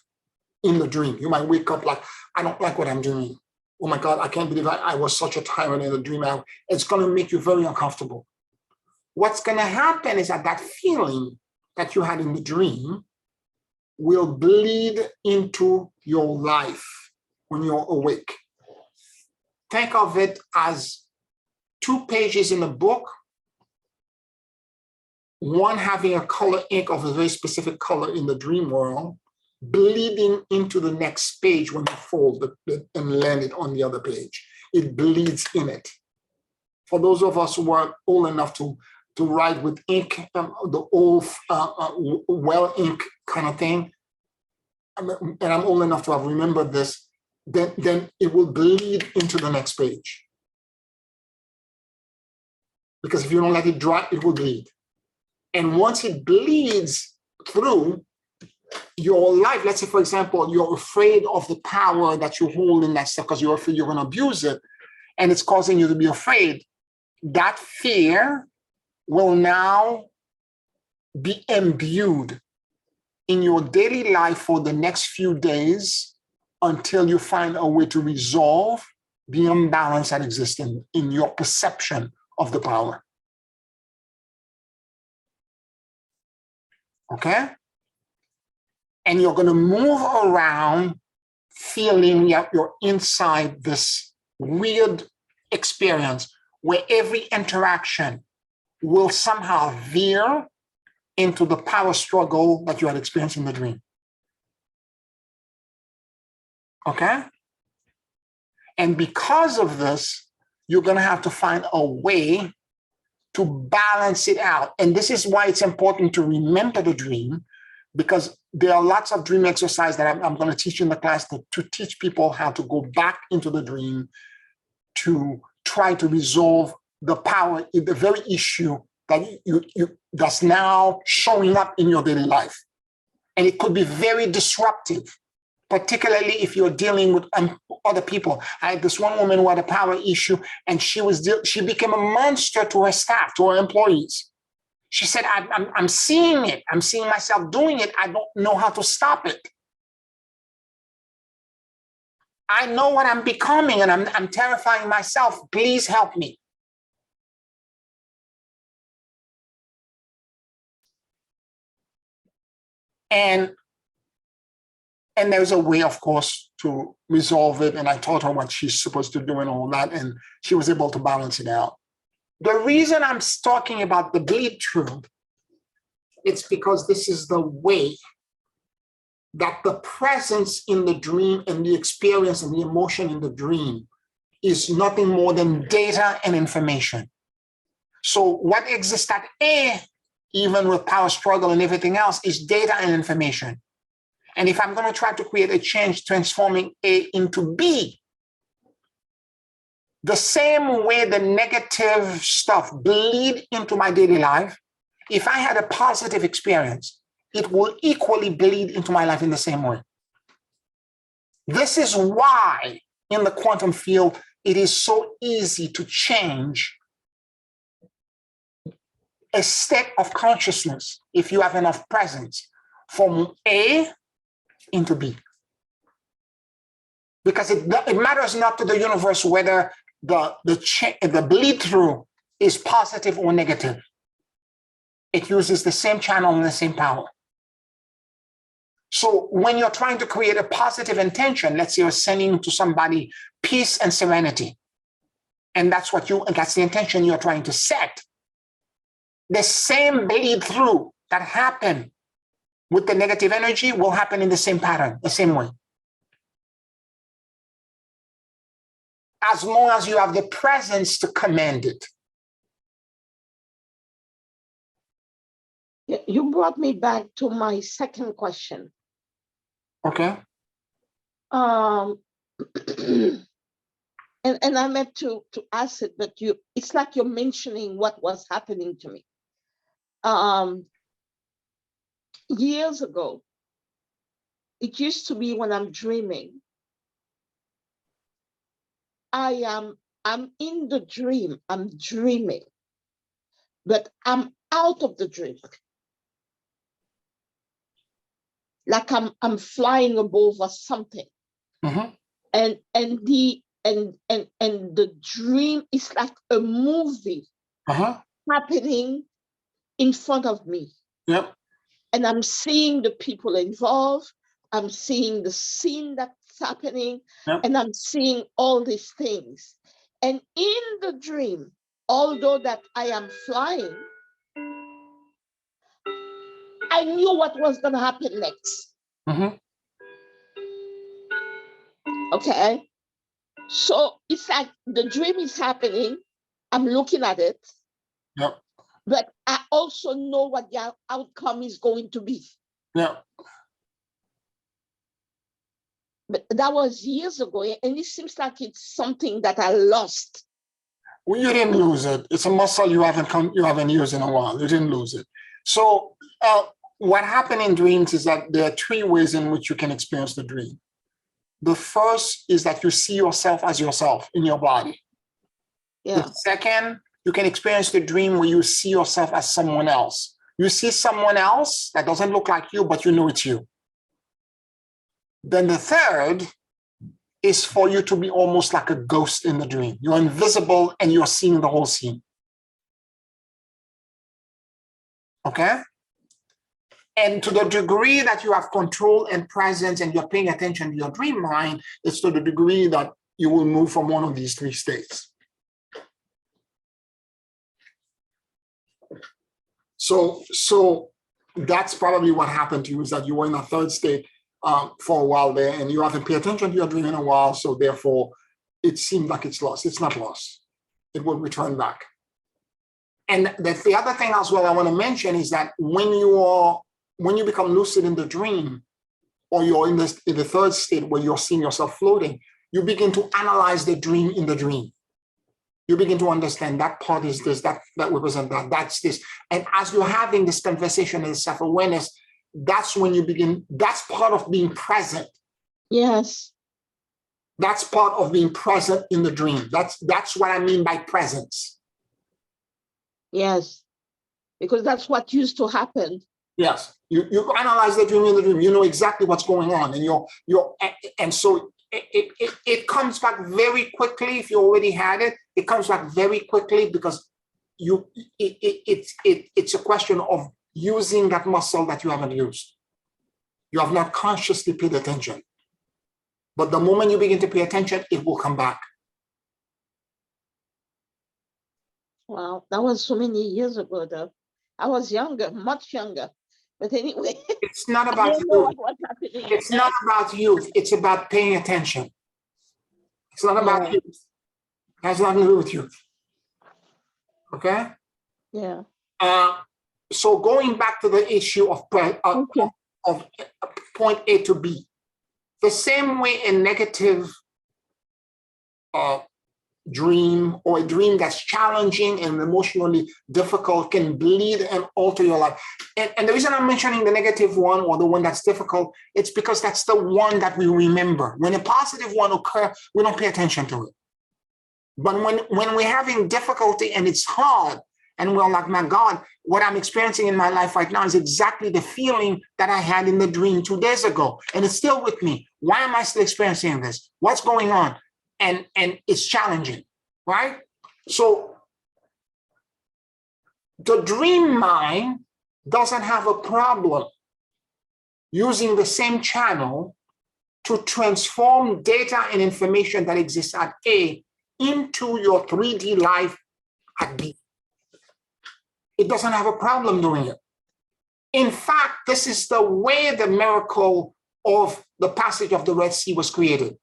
in the dream. You might wake up like, I don't like what I'm doing. Oh my God, I can't believe I was such a tyrant in the dream. It's going to make you very uncomfortable. What's going to happen is that feeling that you had in the dream will bleed into your life when you're awake. Think of it as 2 pages in a book, one having a color ink of a very specific color in the dream world, bleeding into the next page when you fold it and land it on the other page. It bleeds in it. For those of us who are old enough to write with ink, the old well ink kind of thing, and I'm old enough to have remembered this, then it will bleed into the next page. Because if you don't let it dry, it will bleed. And once it bleeds through your life, let's say, for example, you're afraid of the power that you hold in that stuff because you're afraid you're going to abuse it, and it's causing you to be afraid, that fear will now be imbued in your daily life for the next few days until you find a way to resolve the imbalance that exists in your perception of the power. Okay? And you're going to move around feeling you're inside this weird experience where every interaction will somehow veer into the power struggle that you had experienced in the dream. Okay? And because of this, you're going to have to find a way to balance it out. And this is why it's important to remember the dream, because there are lots of dream exercises that I'm going to teach in the class to teach people how to go back into the dream to try to resolve the power, the very issue that that's now showing up in your daily life. And it could be very disruptive, particularly if you're dealing with other people. I had this one woman who had a power issue, and she became a monster to her staff, to her employees. She said, I'm seeing it. I'm seeing myself doing it. I don't know how to stop it. I know what I'm becoming, and I'm terrifying myself. Please help me. And there's a way, of course, to resolve it. And I taught her what she's supposed to do and all that, and she was able to balance it out. The reason I'm talking about the bleed through, it's because this is the way that the presence in the dream and the experience and the emotion in the dream is nothing more than data and information. So what exists at A, even with power struggle and everything else, is data and information. And if I'm going to try to create a change transforming A into B, the same way the negative stuff bleed into my daily life, if I had a positive experience, it will equally bleed into my life in the same way. This is why in the quantum field, it is so easy to change a state of consciousness if you have enough presence from A into B. Because it matters not to the universe whether the bleed through is positive or negative. It uses the same channel and the same power. So when you're trying to create a positive intention, let's say you're sending to somebody peace and serenity, and that's the intention you're trying to set. The same bleed through that happened with the negative energy will happen in the same pattern, the same way. As long as you have the presence to command it. You brought me back to my second question. Okay. And I meant to ask it, but it's like you're mentioning what was happening to me. Years ago, it used to be when I'm dreaming, I'm in the dream, I'm dreaming, but I'm out of the dream. Like I'm flying above or something. Mm-hmm. And the dream is like a movie happening in front of me. Yep. And I'm seeing the people involved. I'm seeing the scene that's happening. Yep. And I'm seeing all these things. And in the dream, although that I am flying, I knew what was going to happen next. Mm-hmm. Okay. So it's like the dream is happening. I'm looking at it. Yep. But I also know what the outcome is going to be. Yep. But that was years ago, and it seems like it's something that I lost. Well, you didn't lose it. It's a muscle you haven't used in a while. You didn't lose it. So what happened in dreams is that there are three ways in which you can experience the dream. The first is that you see yourself as yourself in your body. Yeah. The second, you can experience the dream where you see yourself as someone else. You see someone else that doesn't look like you, but you know it's you. Then the third is for you to be almost like a ghost in the dream. You're invisible and you're seeing the whole scene. Okay? And to the degree that you have control and presence and you're paying attention to your dream mind, it's to the degree that you will move from one of these three states. So that's probably what happened to you, is that you were in a third state for a while there, and you haven't paid attention to your dream in a while, so therefore it seemed like it's lost. It's not lost. It will return back. And the other thing as well I want to mention is that when you become lucid in the dream, or you're in the third state where you're seeing yourself floating, you begin to analyze the dream in the dream. You begin to understand that part is this, that represents that, that's this. And as you're having this conversation and self-awareness, that's when you begin, that's part of being present. Yes. That's part of being present in the dream. That's what I mean by presence. Yes. Because that's what used to happen. Yes. You analyze the dream in the dream. You know exactly what's going on. And so it comes back very quickly. If you already had it, it comes back very quickly because it's a question of using that muscle that you haven't used. You have not consciously paid attention. But the moment you begin to pay attention, it will come back. Wow, that was so many years ago, though. I was younger, much younger. But anyway, it's not about youth. It's not about youth. It's about paying attention. It's not about youth. It has nothing to do with youth. Okay? Yeah. So going back to the issue of point A to B, the same way a negative dream or a dream that's challenging and emotionally difficult can bleed and alter your life. And the reason I'm mentioning the negative one or the one that's difficult, it's because that's the one that we remember. When a positive one occurs, we don't pay attention to it. But when we're having difficulty and it's hard, and we're like, my God, what I'm experiencing in my life right now is exactly the feeling that I had in the dream 2 days ago. And it's still with me. Why am I still experiencing this? What's going on? And it's challenging, right? So The dream mind doesn't have a problem using the same channel to transform data and information that exists at A into your 3D life at B. It doesn't have a problem doing it. In fact, this is the way the miracle of the passage of the Red Sea was created.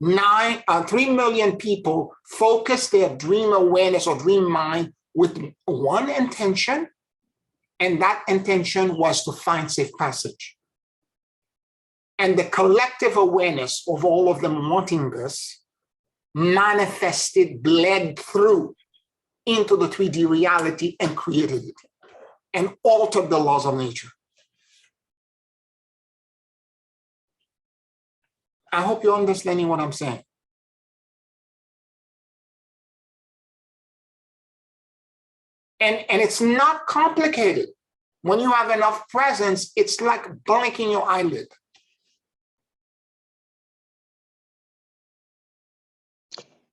3 million people focused their dream awareness or dream mind with one intention, and that intention was to find safe passage. And the collective awareness of all of them wanting this manifested, bled through into the 3D reality and created it and altered the laws of nature. I hope you're understanding what I'm saying. And it's not complicated. When you have enough presence, it's like blinking your eyelid.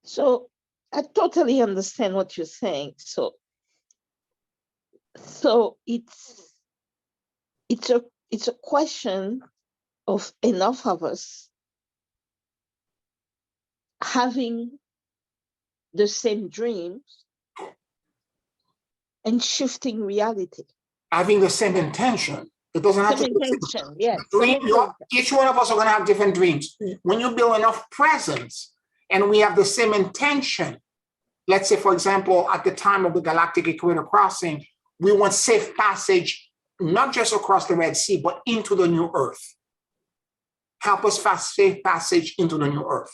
So I totally understand what you're saying. So it's a question of enough of us having the same dreams and shifting reality. Having the same intention. It doesn't have Same to intention, yes. dream. Each one of us are going to have different dreams. When you build enough presence and we have the same intention, let's say, for example, at the time of the galactic equator crossing, we want safe passage, not just across the Red Sea, but into the new earth. Help us find safe passage into the new earth.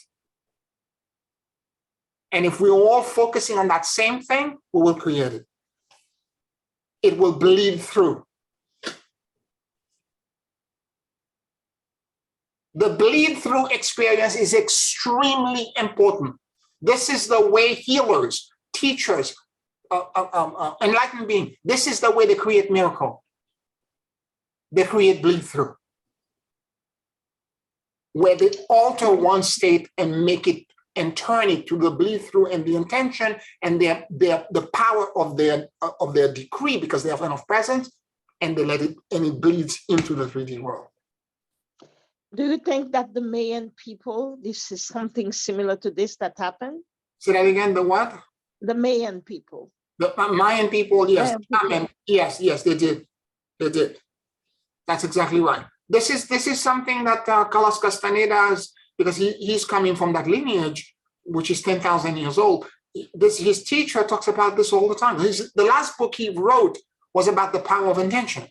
And if we're all focusing on that same thing, we will create it. It will bleed through. The bleed through experience is extremely important. This is the way healers, teachers, enlightened beings, this is the way they create miracle. They create bleed through, where they alter one state and make it and turn it to the bleed through and the intention and the power of their decree, because they have enough presence, and they let it, and it bleeds into the 3D world. Do you think that the Mayan people, this is something similar to this that happened? Say that again, the what? The Mayan people. The Mayan people, yes. Mayan people. Yes, they did. They did. That's exactly right. This is something that Carlos Castaneda's, because he's coming from that lineage, which is 10,000 years old. His teacher talks about this all the time. The last book he wrote was about the power of intention.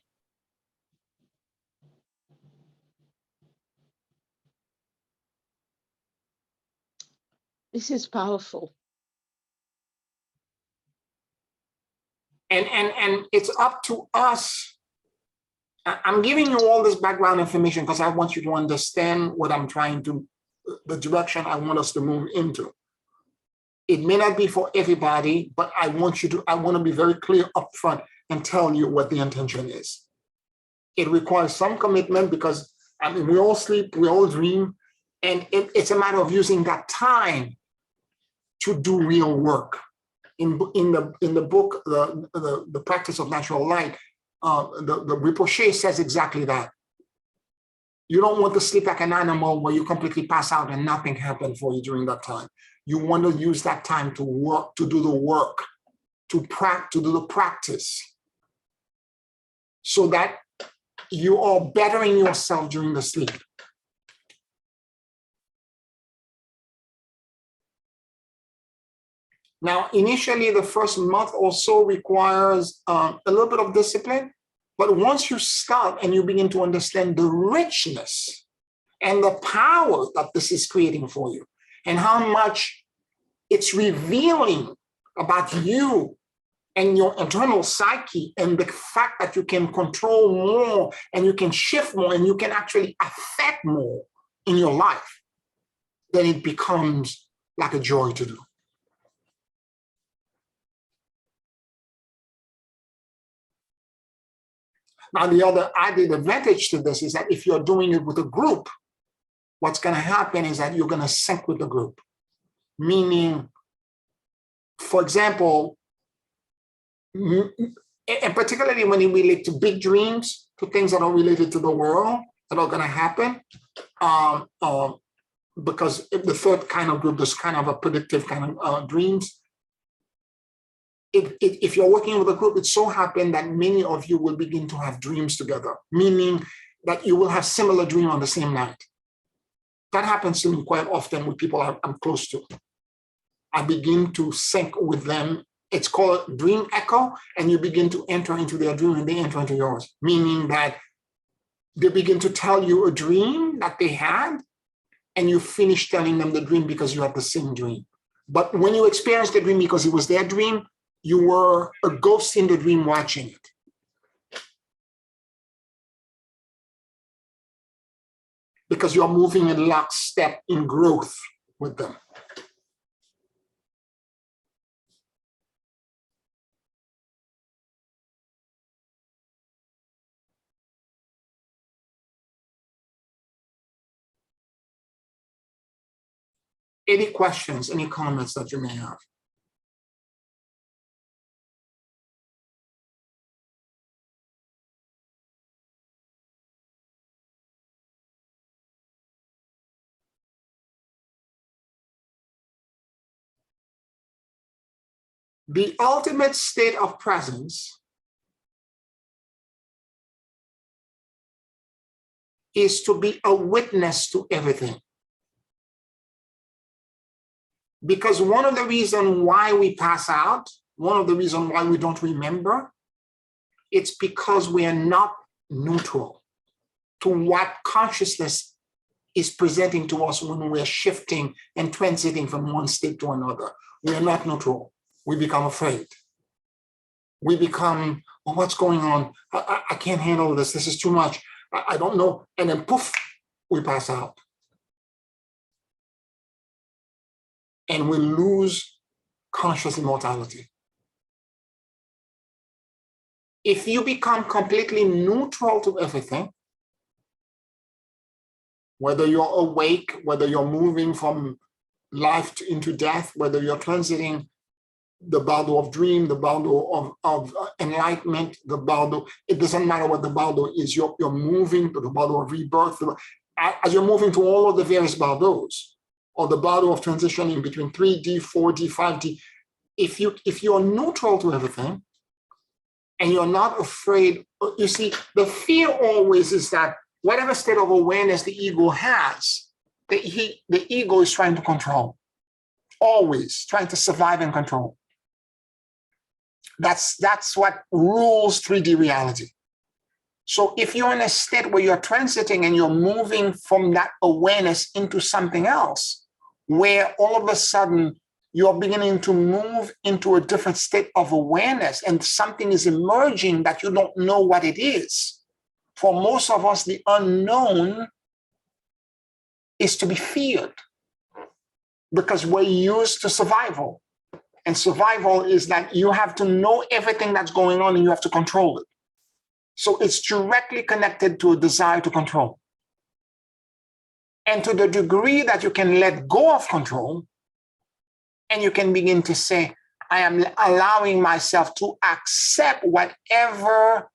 This is powerful. And it's up to us. I'm giving you all this background information because I want you to understand what I'm trying to, the direction I want us to move into. It may not be for everybody, but I want to be very clear up front and tell you what the intention is. It requires some commitment because, I mean, we all sleep, we all dream, and it's a matter of using that time to do real work. In the book, the Practice of Natural Light, the Rinpoche says exactly that. You don't want to sleep like an animal where you completely pass out and nothing happened for you during that time. You want to use that time to work, to do the work, to do the practice, so that you are bettering yourself during the sleep. Now, initially, the first month or so requires a little bit of discipline, but once you start and you begin to understand the richness and the power that this is creating for you, and how much it's revealing about you and your internal psyche, and the fact that you can control more and you can shift more and you can actually affect more in your life, then it becomes like a joy to do. Now, the other added advantage to this is that if you're doing it with a group, what's going to happen is that you're going to sync with the group, meaning For example, and particularly when you relate to big dreams, to things that are related to the world that are going to happen, because the third kind of group is kind of a predictive kind of dreams. If you're working with a group, it so happens that many of you will begin to have dreams together, meaning that you will have similar dream on the same night. That happens to me quite often with people I'm close to. I begin to sync with them. It's called dream echo, and you begin to enter into their dream and they enter into yours, meaning that they begin to tell you a dream that they had, and you finish telling them the dream because you had the same dream. But when you experienced the dream because it was their dream, you were a ghost in the dream watching it. Because you're moving in lockstep in growth with them. Any questions, any comments that you may have? The ultimate state of presence is to be a witness to everything. Because one of the reasons why we pass out, one of the reasons why we don't remember, it's because we are not neutral to what consciousness is presenting to us when we're shifting and transiting from one state to another. We are not neutral. We become afraid. We become, well, what's going on? I can't handle this. This is too much. I don't know. And then poof, we pass out. And we lose conscious immortality. If you become completely neutral to everything, whether you're awake, whether you're moving from life into death, whether you're transiting the bardo of dream, the bardo of enlightenment, the bardo, it doesn't matter what the bardo is, you're moving to the bardo of rebirth. As you're moving to all of the various bardos, or the bardo of transitioning between 3D, 4D, 5D, if you're neutral to everything, and you're not afraid, you see, the fear always is that whatever state of awareness the ego has, the ego is trying to control, always trying to survive and control. That's what rules 3D reality. So if you're in a state where you're transiting and you're moving from that awareness into something else, where all of a sudden you're beginning to move into a different state of awareness and something is emerging that you don't know what it is. For most of us, the unknown is to be feared because we're used to survival. And survival is that you have to know everything that's going on and you have to control it. So it's directly connected to a desire to control. And to the degree that you can let go of control, and you can begin to say, I am allowing myself to accept whatever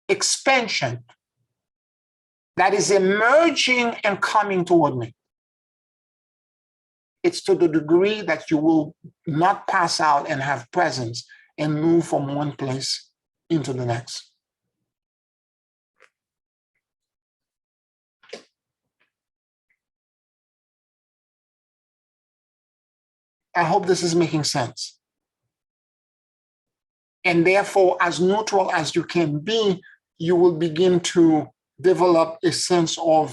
expansion that is emerging and coming toward me. It's to the degree that you will not pass out and have presence and move from one place into the next. I hope this is making sense. And therefore, as neutral as you can be, you will begin to develop a sense I'm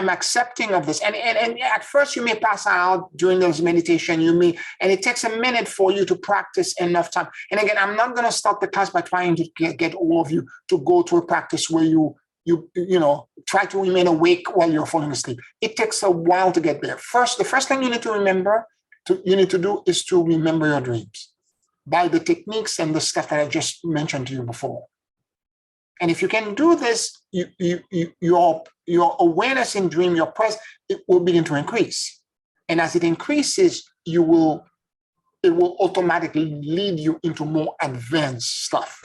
accepting of this. And at first you may pass out during those meditation, and it takes a minute for you to practice enough time. And again, I'm not going to start the class by trying to get all of you to go to a practice where you try to remain awake while you're falling asleep. It takes a while to get there. The first thing you need to do is to remember your dreams by the techniques and the stuff that I just mentioned to you before. And if you can do this, your awareness in dream, your presence, it will begin to increase. And as it increases, it will automatically lead you into more advanced stuff.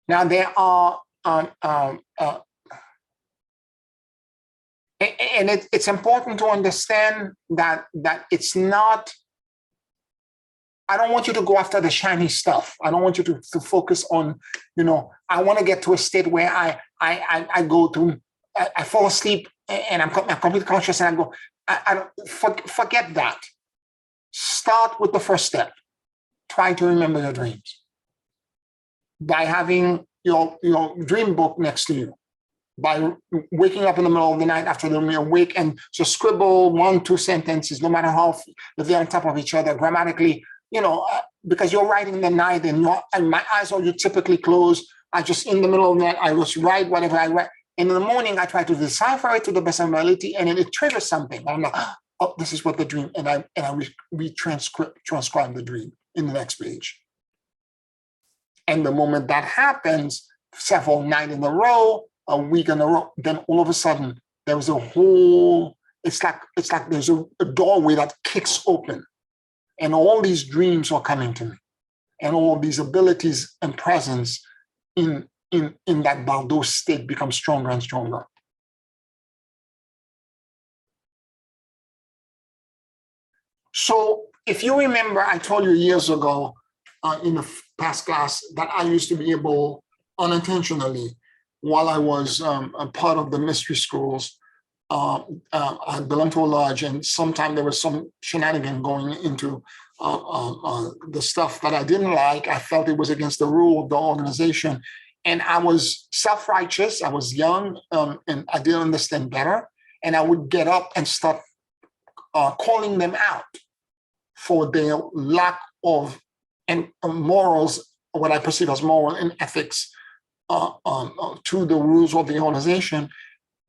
Now there are, and it's important to understand that it's not. I don't want you to go after the shiny stuff. I don't want you to focus on, I want to get to a state where I go to, I fall asleep and I'm completely conscious and I go, I don't forget that. Start with the first step. Try to remember your dreams by having your dream book next to you, by waking up in the middle of the night after you're awake and just scribble 1-2 sentences, no matter how they're on top of each other grammatically, because you're writing the night and my eyes are typically closed. I just, in the middle of the night, I just write whatever I write. And in the morning, I try to decipher it to the best of my ability, and then it triggers something. I'm like, oh, this is what the dream, and I transcribe the dream in the next page. And the moment that happens, several nights in a row, a week in a row, then all of a sudden there was a whole, it's like there's a doorway that kicks open, and all these dreams are coming to me, and all these abilities and presence in that Bardo state become stronger and stronger. So if you remember, I told you years ago in the past class that I used to be able, unintentionally, while I was a part of the mystery schools, I belonged to a lodge, and sometimes there was some shenanigan going into the stuff that I didn't like. I felt it was against the rule of the organization, and I was self-righteous. I was young, and I didn't understand better, and I would get up and start calling them out for their lack of morals, what I perceive as moral and ethics, to the rules of the organization.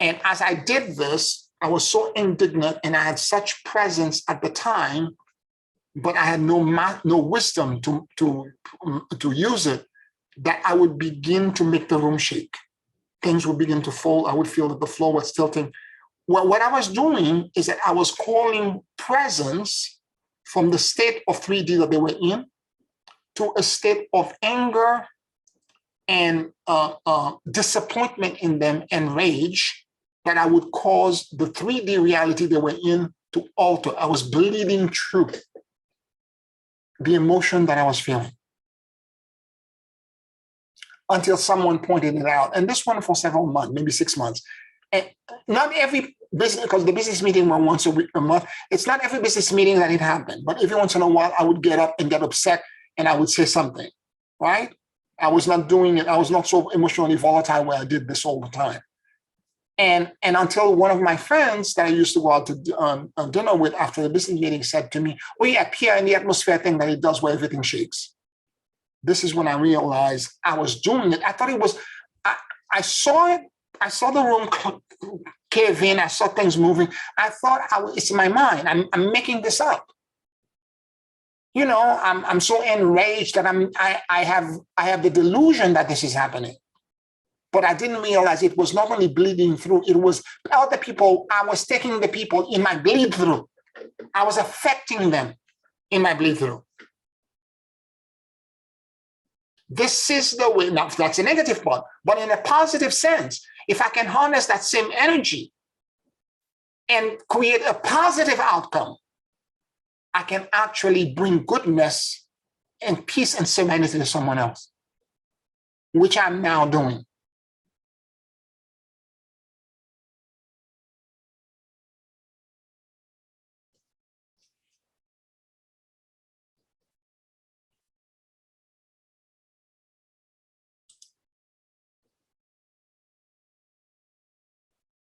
And as I did this, I was so indignant, and I had such presence at the time, but I had no wisdom to use it, that I would begin to make the room shake. Things would begin to fall. I would feel that the floor was tilting. Well, what I was doing is that I was calling presence from the state of 3D that they were in to a state of anger and disappointment in them and rage, that I would cause the 3D reality they were in to alter. I was bleeding through the emotion that I was feeling, until someone pointed it out. And this went for several months, maybe 6 months. And not every business, because the business meeting were once a month, it's not every business meeting that it happened, but every once in a while I would get up and get upset, and I would say something, right? I was not doing it. I was not so emotionally volatile where I did this all the time. And until one of my friends that I used to go out to dinner with after the business meeting said to me, "Oh yeah, Pierre, in the atmosphere thing that he does where everything shakes." This is when I realized I was doing it. I thought it was, I saw it. I saw the room cave in. I saw things moving. I thought it's in my mind. I'm making this up. I'm so enraged that I have the delusion that this is happening. But I didn't realize it was not only bleeding through, it was other people. I was taking the people in my bleed through. I was affecting them in my bleed through. This is the way. Now, that's a negative part, but in a positive sense, if I can harness that same energy and create a positive outcome, I can actually bring goodness and peace and serenity to someone else, which I'm now doing.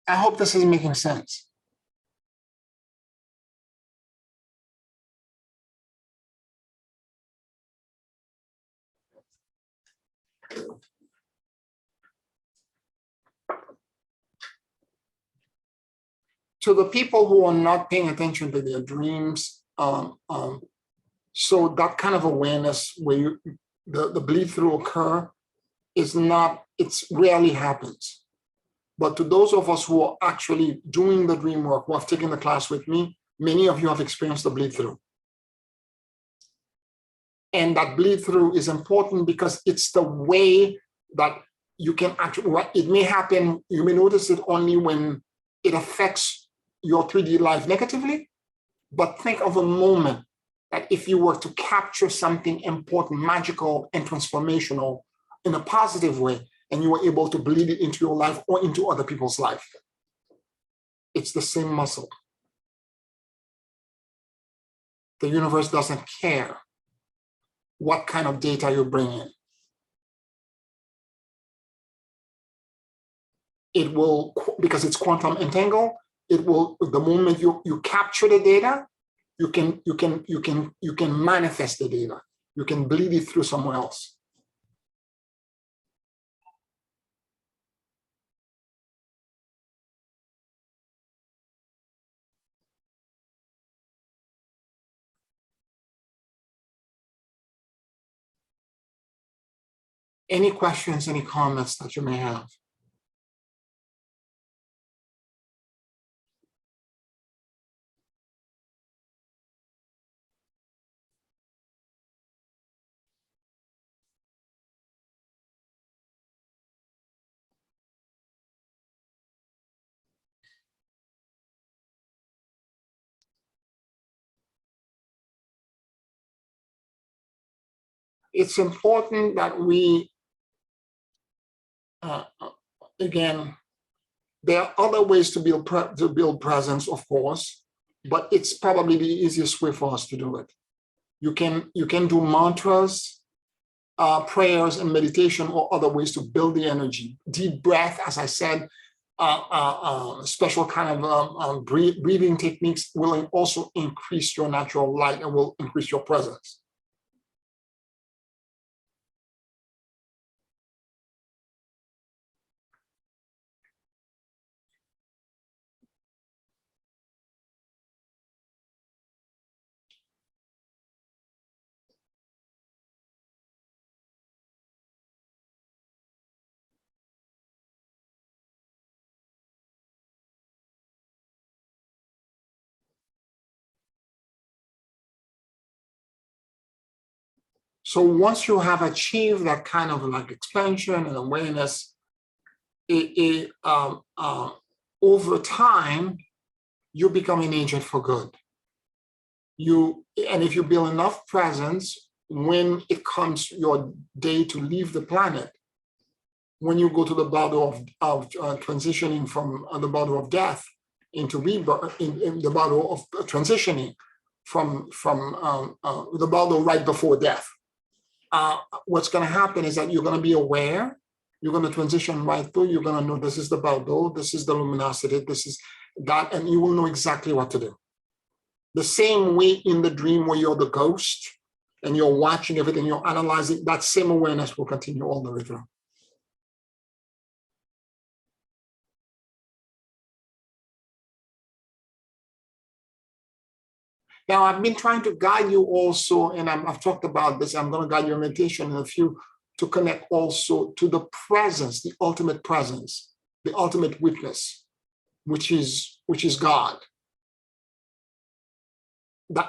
I hope this is making sense. To the people who are not paying attention to their dreams, So that kind of awareness where the bleed through occur is not, it's rarely happens. But to those of us who are actually doing the dream work, who have taken the class with me, many of you have experienced the bleed through. And that bleed through is important because it's the way that you can actually, it may happen, you may notice it only when it affects your 3D life negatively, but think of a moment that if you were to capture something important, magical, and transformational in a positive way, and you were able to bleed it into your life or into other people's life. It's the same muscle. The universe doesn't care what kind of data you bring in. It will, because it's quantum entangled, it will, the moment you capture the data, you can manifest the data. You can bleed it through somewhere else. Any questions, any comments that you may have? It's important that we, again, there are other ways to build presence, of course, but it's probably the easiest way for us to do it. You can do mantras, prayers, and meditation, or other ways to build the energy. Deep breath, as I said, special kind of breathing techniques will also increase your natural light and will increase your presence. So once you have achieved that kind of like expansion and awareness, over time, you become an agent for good. And if you build enough presence, when it comes your day to leave the planet, when you go to the battle of transitioning from the battle of death into rebirth, in the battle of transitioning from the battle right before death, what's going to happen is that you're going to be aware, you're going to transition right through, you're going to know this is the battle, this is the luminosity, this is that, and you will know exactly what to do. The same way in the dream where you're the ghost and you're watching everything, you're analyzing, that same awareness will continue all the way through. Now, I've been trying to guide you also, and I've talked about this, I'm going to guide your meditation in a few, to connect also to the presence, the ultimate presence, the ultimate witness, which is God.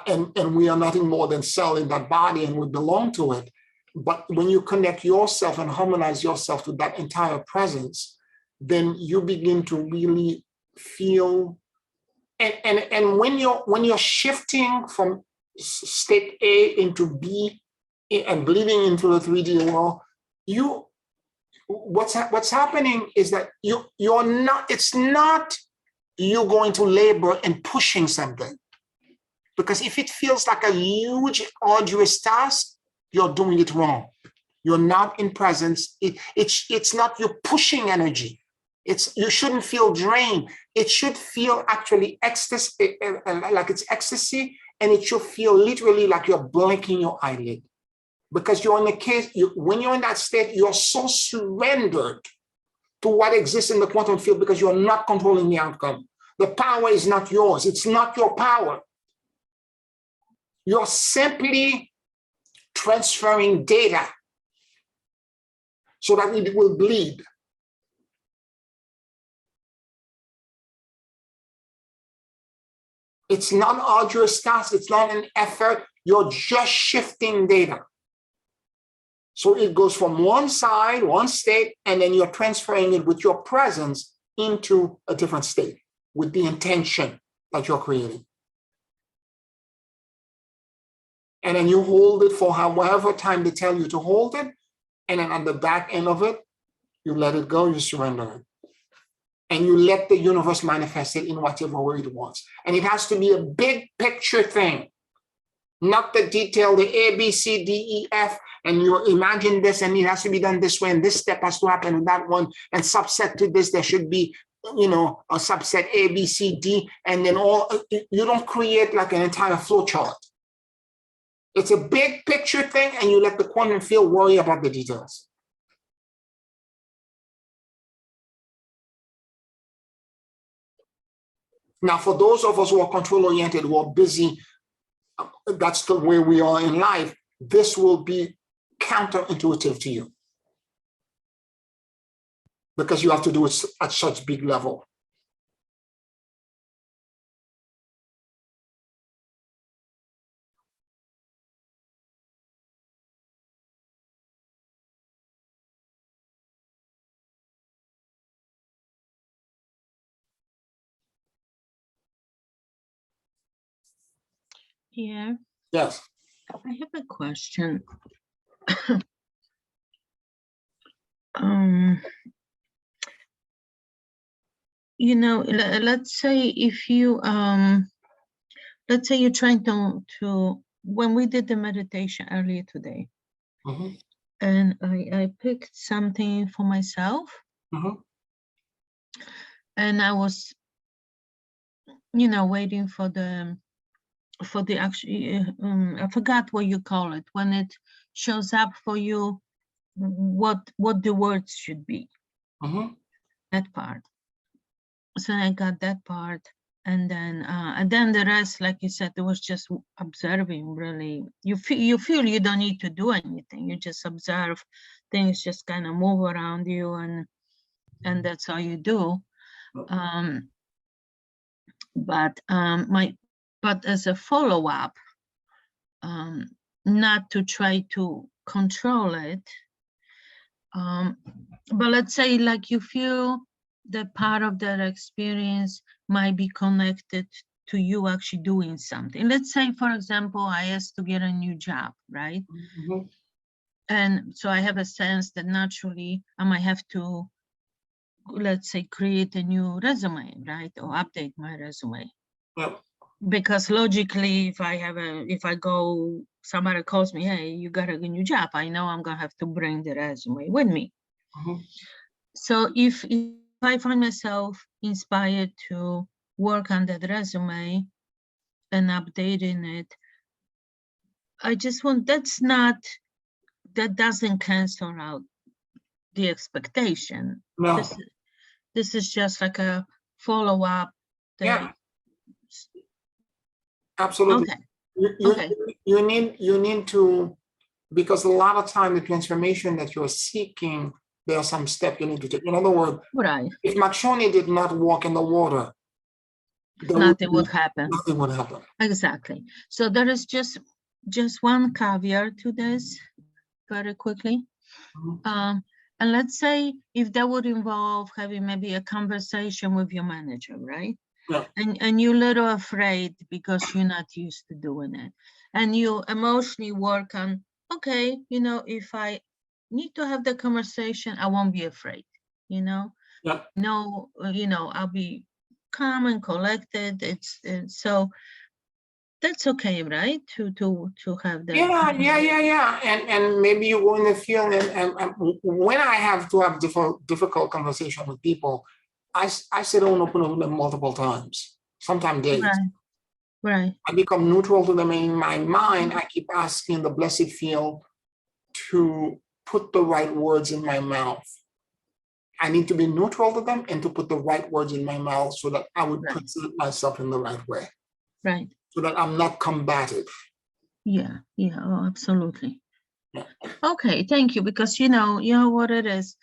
And we are nothing more than cell in that body, and we belong to it. But when you connect yourself and harmonize yourself to that entire presence, then you begin to really feel. And when you're shifting from state A into B and bleeding into the 3D world, what's happening is that you're not. It's not you going to labor and pushing something. Because if it feels like a huge, arduous task, you're doing it wrong. You're not in presence. It's not you pushing energy. You shouldn't feel drained. It should feel actually ecstasy, like it's ecstasy, and it should feel literally like you're blinking your eyelid. Because you're in the case, when you're in that state, you're so surrendered to what exists in the quantum field because you're not controlling the outcome. The power is not yours. It's not your power. You're simply transferring data so that it will bleed. It's not an arduous task. It's not an effort. You're just shifting data. So it goes from one side, one state, and then you're transferring it with your presence into a different state with the intention that you're creating. And then you hold it for however time they tell you to hold it. And then at the back end of it, you let it go, you surrender it. And you let the universe manifest it in whatever way it wants. And it has to be a big picture thing, not the detail, the A, B, C, D, E, F, and you imagine this, and it has to be done this way, and this step has to happen with that one, and subset to this, there should be, you know, a subset A, B, C, D, and then all, you don't create like an entire flow chart. It's a big picture thing, and you let the quantum field worry about the details. Now, for those of us who are control-oriented, who are busy, that's the way we are in life, this will be counterintuitive to you because you have to do it at such big level. Yeah. Yes. I have a question. You know, let's say if you let's say you're trying to when we did the meditation earlier today, and I picked something for myself, and I was, you know, waiting for the actual I forgot what you call it when it shows up for you, what the words should be, that part. So I got that part, and then the rest, like you said, it was just observing. Really, you feel you don't need to do anything. You just observe things, just kind of move around you, and that's all you do. But as a follow-up, not to try to control it, but let's say like you feel that part of that experience might be connected to you actually doing something. Let's say, for example, I asked to get a new job, right? And so I have a sense that naturally I might have to, let's say, create a new resume, right? Or update my resume. Because logically, if I go, somebody calls me, hey, you got a new job, I know I'm gonna have to bring the resume with me. So if I find myself inspired to work on that resume and updating it, I just want, that doesn't cancel out the expectation. No. This is just like a follow-up. Yeah. Absolutely. Okay. You need to, because a lot of time the transformation that you're seeking, there are some steps you need to take. In other words, right. If Machoni did not walk in the water, nothing would happen. Nothing would happen. Exactly. So there is just one caveat to this, very quickly. And let's say if that would involve having maybe a conversation with your manager, right? Yeah. And you're a little afraid because you're not used to doing it. And you emotionally work on, okay, you know, if I need to have the conversation, I won't be afraid, you know? Yeah. No, you know, I'll be calm and collected. It's so that's okay, right? To have that. Yeah. And maybe you go in the field, and when I have to have difficult conversation with people, I sit down and open up them multiple times, sometimes days. Right. I become neutral to them in my mind. I keep asking the blessed field to put the right words in my mouth. I need to be neutral to them and to put the right words in my mouth so that I would present myself in the right way. Right. So that I'm not combative. Yeah, yeah, oh, absolutely. Yeah. Okay, thank you, because you know what it is.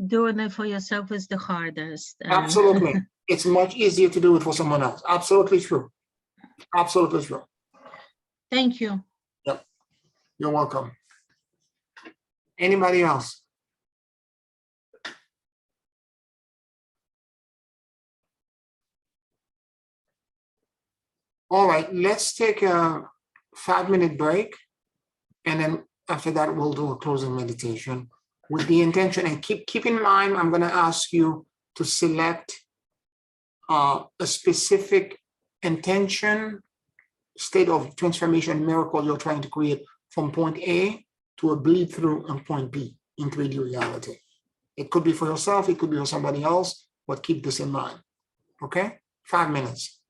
Doing it for yourself is the hardest. And Absolutely. It's much easier to do it for someone else. Absolutely true. Absolutely true. thank you. Yep. You're welcome. Anybody else? All right, let's take a 5-minute break. And then after that, we'll do a closing meditation with the intention. And keep in mind, I'm going to ask you to select a specific intention, state of transformation, miracle you're trying to create from point A to a bleed through on point B in 3D reality. It could be for yourself, it could be for somebody else, but keep this in mind. Okay? 5 minutes.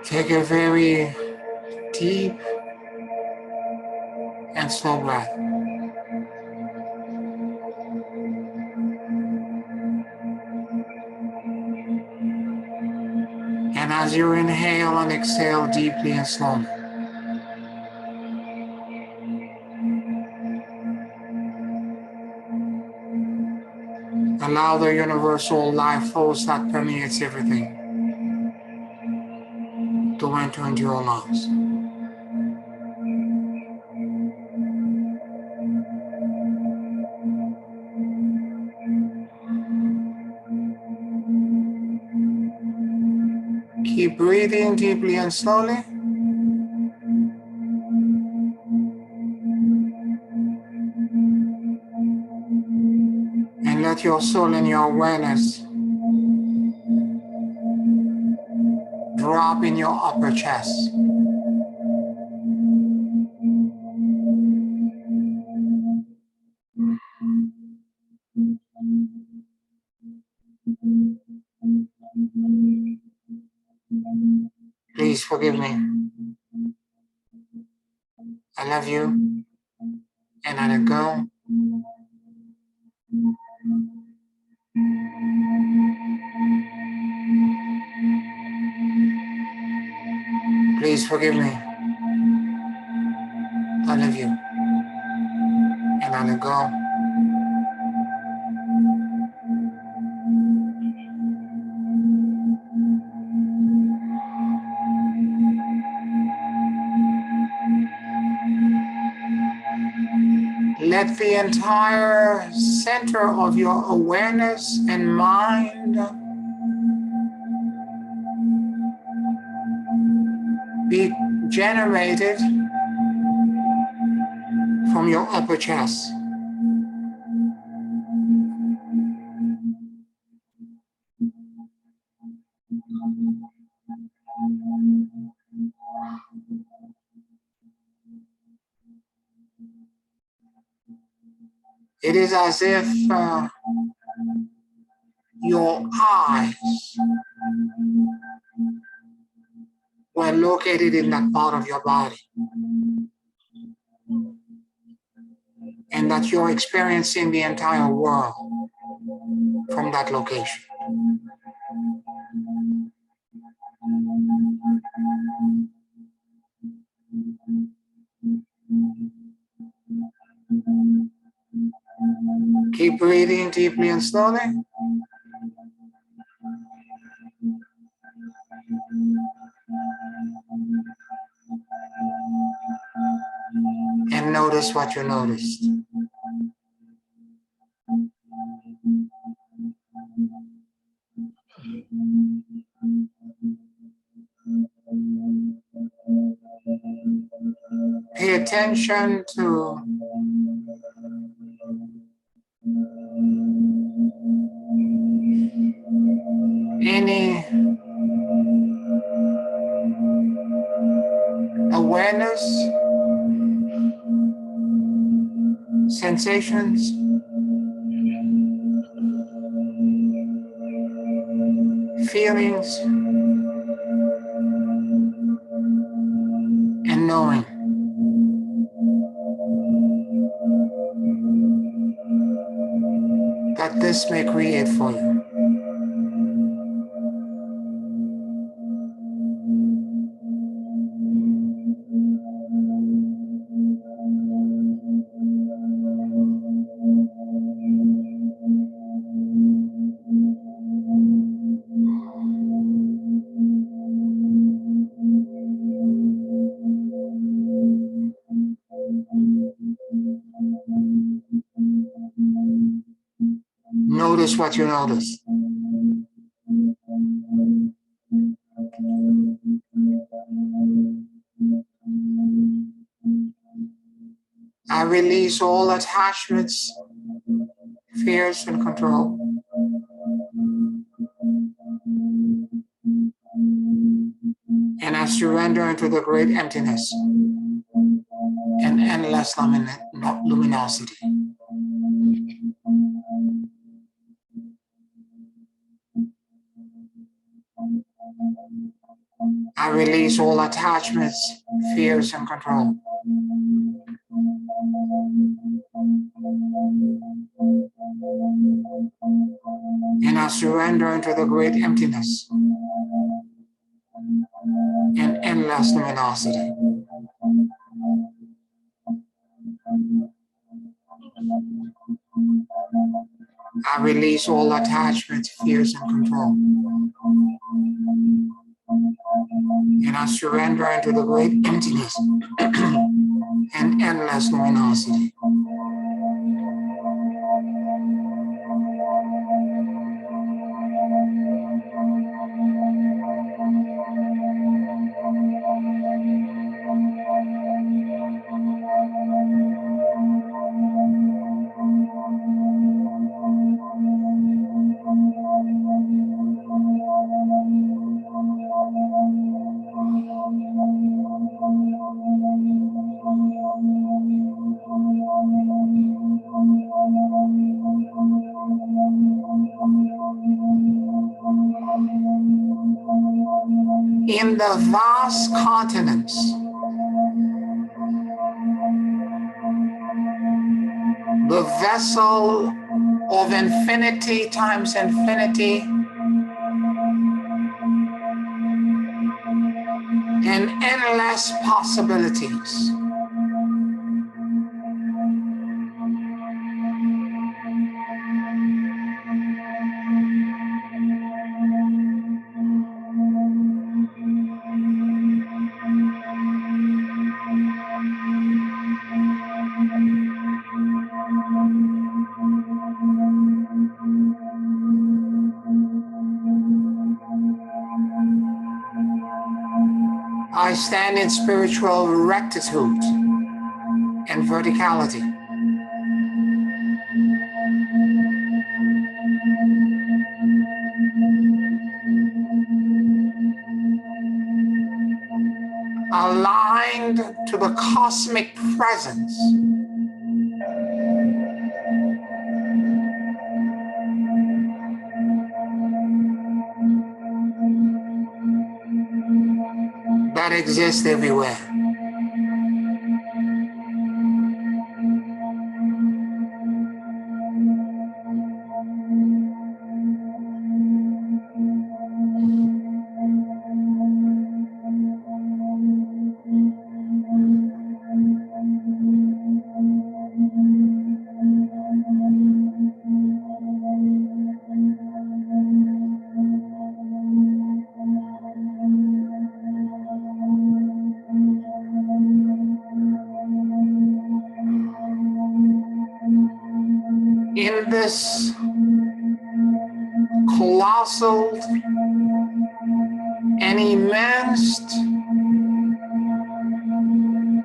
Take a very deep and slow breath. And as you inhale and exhale deeply and slowly, allow the universal life force that permeates everything to enter into your lungs. Keep breathing deeply and slowly. And let your soul and your awareness drop in your upper chest. Please forgive me. I love you, and I let go. Please forgive me. I love you, and I let go. Let the entire center of your awareness and mind be generated from your upper chest. It is as if your eyes were located in that part of your body, and that you're experiencing the entire world from that location. Keep breathing deeply and slowly. And notice what you noticed. Pay attention to any awareness, sensations, feelings, and knowing. That this may create for you. Notice what you notice. I release all attachments, fears, and control. And I surrender into the great emptiness and endless luminosity. release all attachments, fears, and control. And I surrender into the great emptiness and endless luminosity. I release all attachments, fears, and control. And I surrender into the great emptiness and endless luminosity. In the vast continents, the vessel of infinity times infinity and endless possibilities. I stand in spiritual rectitude and verticality. Aligned to the cosmic presence. That exists everywhere. In this colossal and immense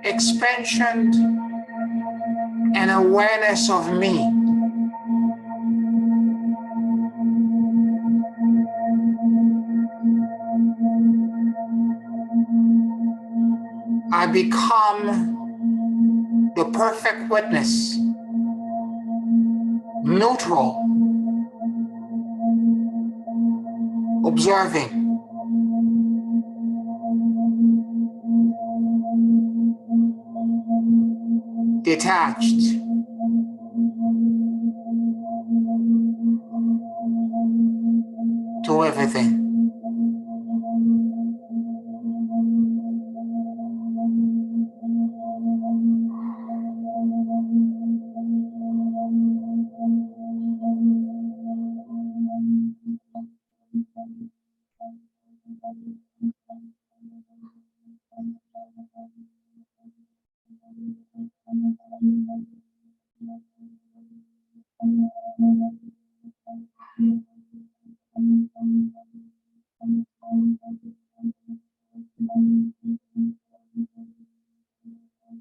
expansion and awareness of me, I become the perfect witness, neutral, observing, detached, to everything.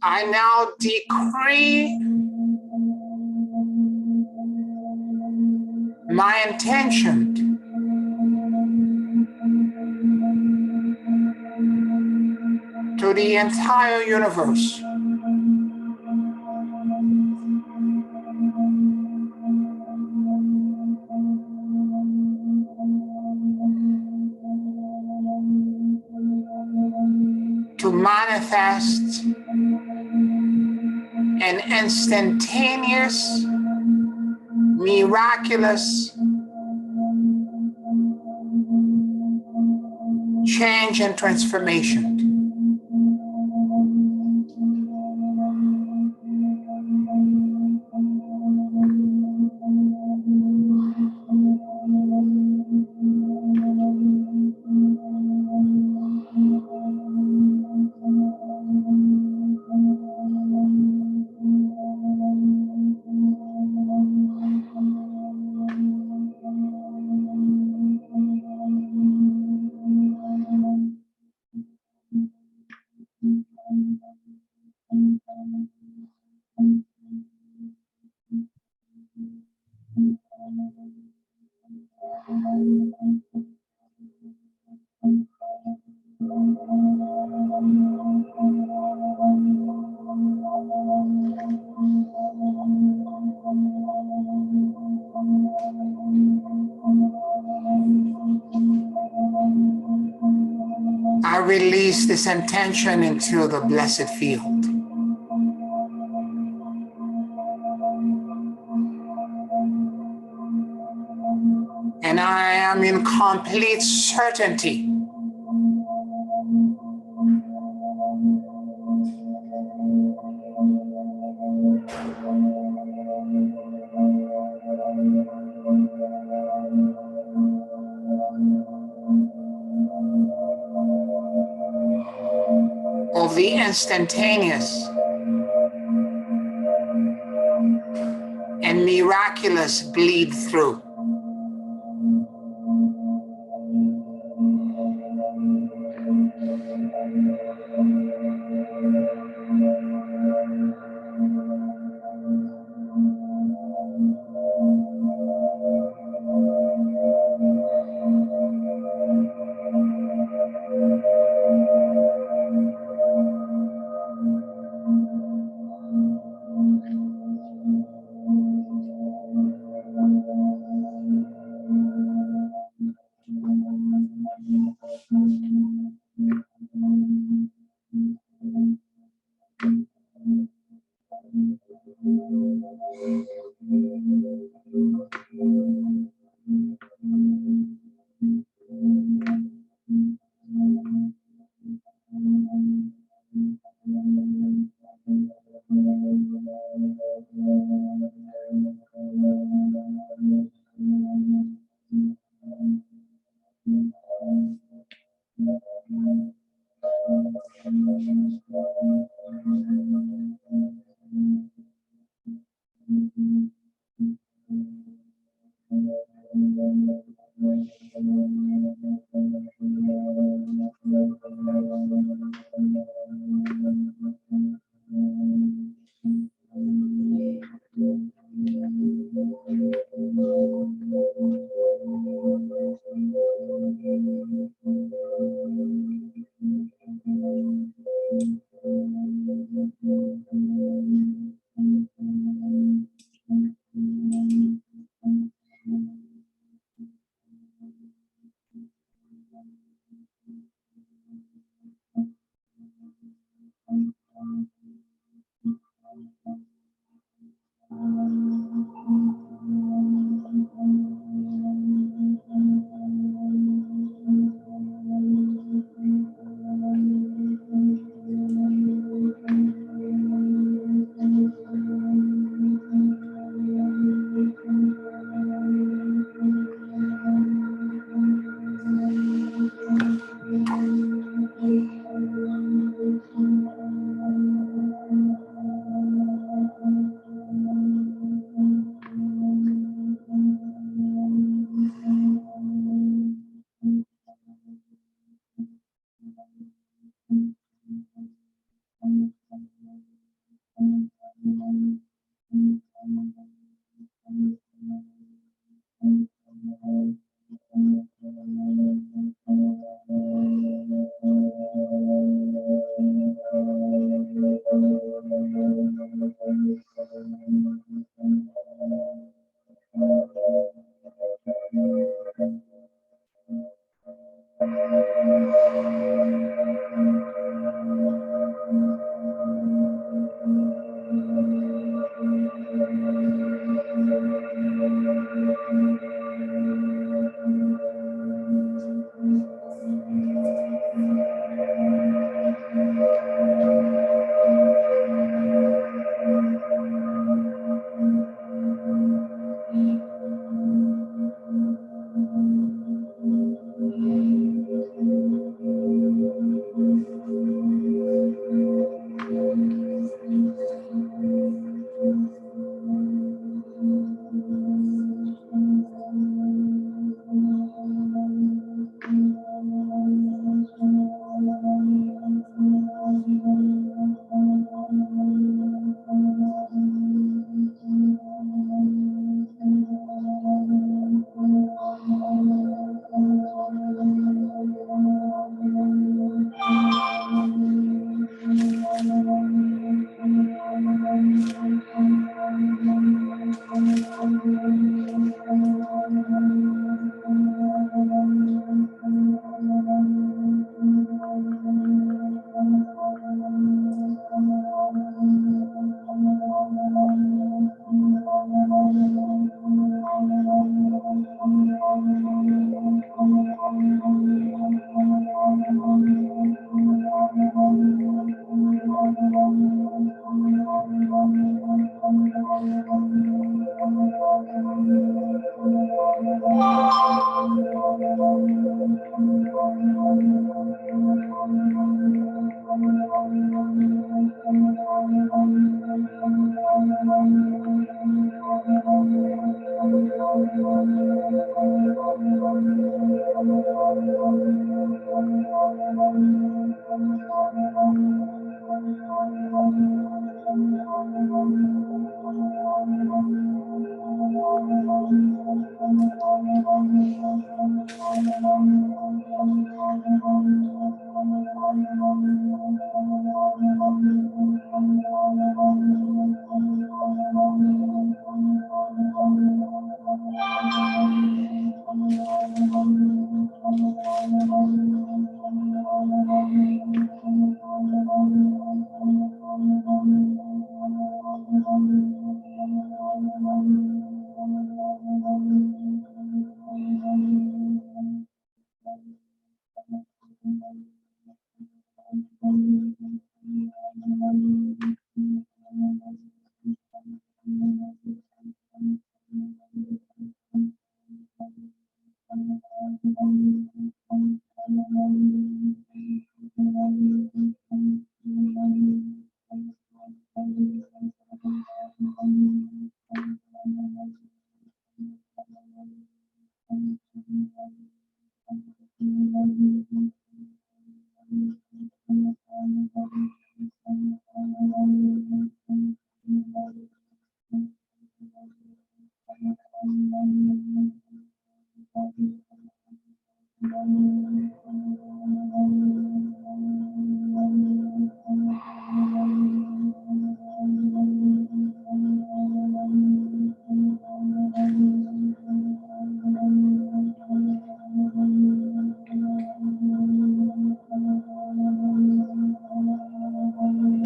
I now decree my intention to the entire universe. to manifest an instantaneous, miraculous change and transformation. I release this intention into the blessed field. And I am in complete certainty of the instantaneous and miraculous bleed through.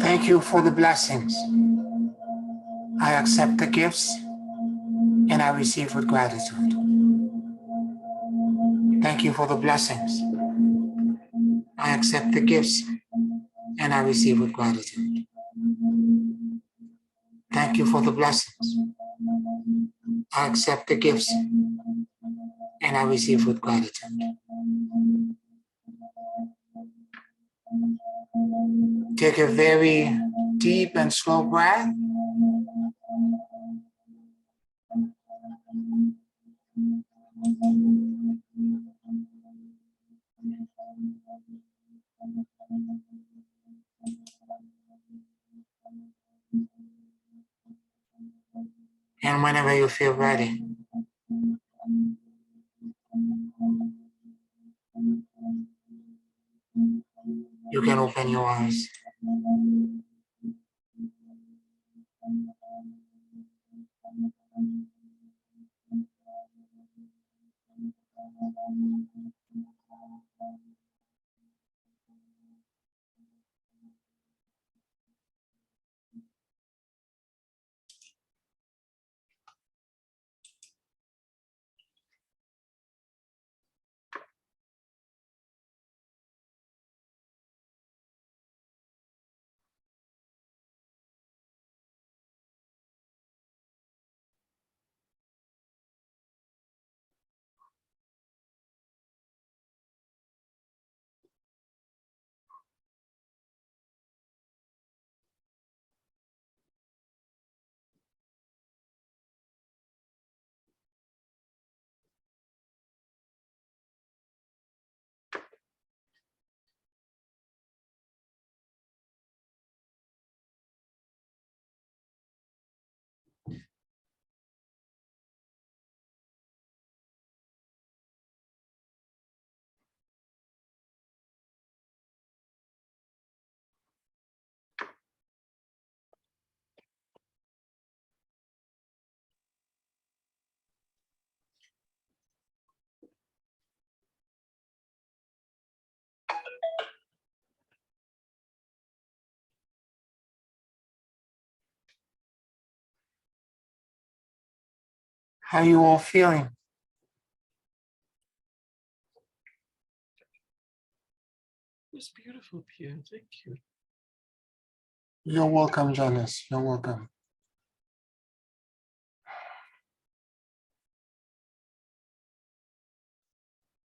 Thank you for the blessings. I accept the gifts and I receive with gratitude. Thank you for the blessings. I accept the gifts and I receive with gratitude. Thank you for the blessings. I accept the gifts and I receive with gratitude. Take a very deep and slow breath. And whenever you feel ready, you can open your eyes. How are you all feeling? It's beautiful, Pierre. Thank you. You're welcome, Janice. You're welcome.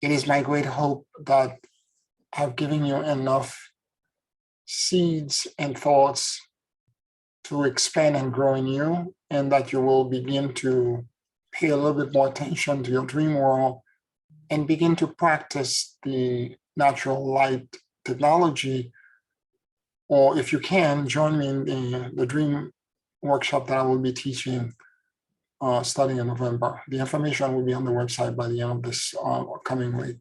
It is my great hope that I've given you enough seeds and thoughts to expand and grow in you, and that you will begin to pay a little bit more attention to your dream world and begin to practice the natural light technology. Or if you can, join me in the dream workshop that I will be teaching starting in November. The information will be on the website by the end of this coming week.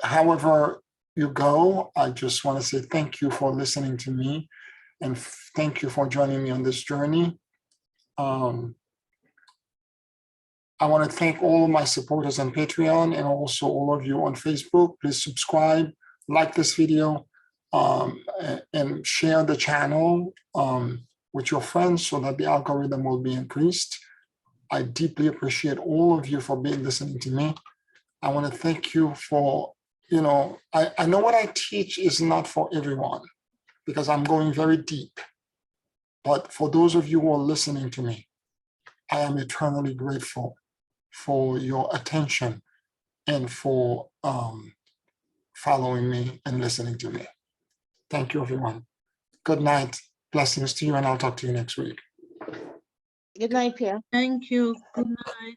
However you go, I just want to say thank you for listening to me, and thank you for joining me on this journey. I want to thank all of my supporters on Patreon and also all of you on Facebook. Please subscribe, like this video, and share the channel with your friends so that the algorithm will be increased. I deeply appreciate all of you for listening to me. I want to thank you for, I know what I teach is not for everyone because I'm going very deep. But for those of you who are listening to me, I am eternally grateful for your attention and for following me and listening to me. Thank you, everyone. Good night. Blessings to you, and I'll talk to you next week. Good night, Pierre. Thank you. Good night.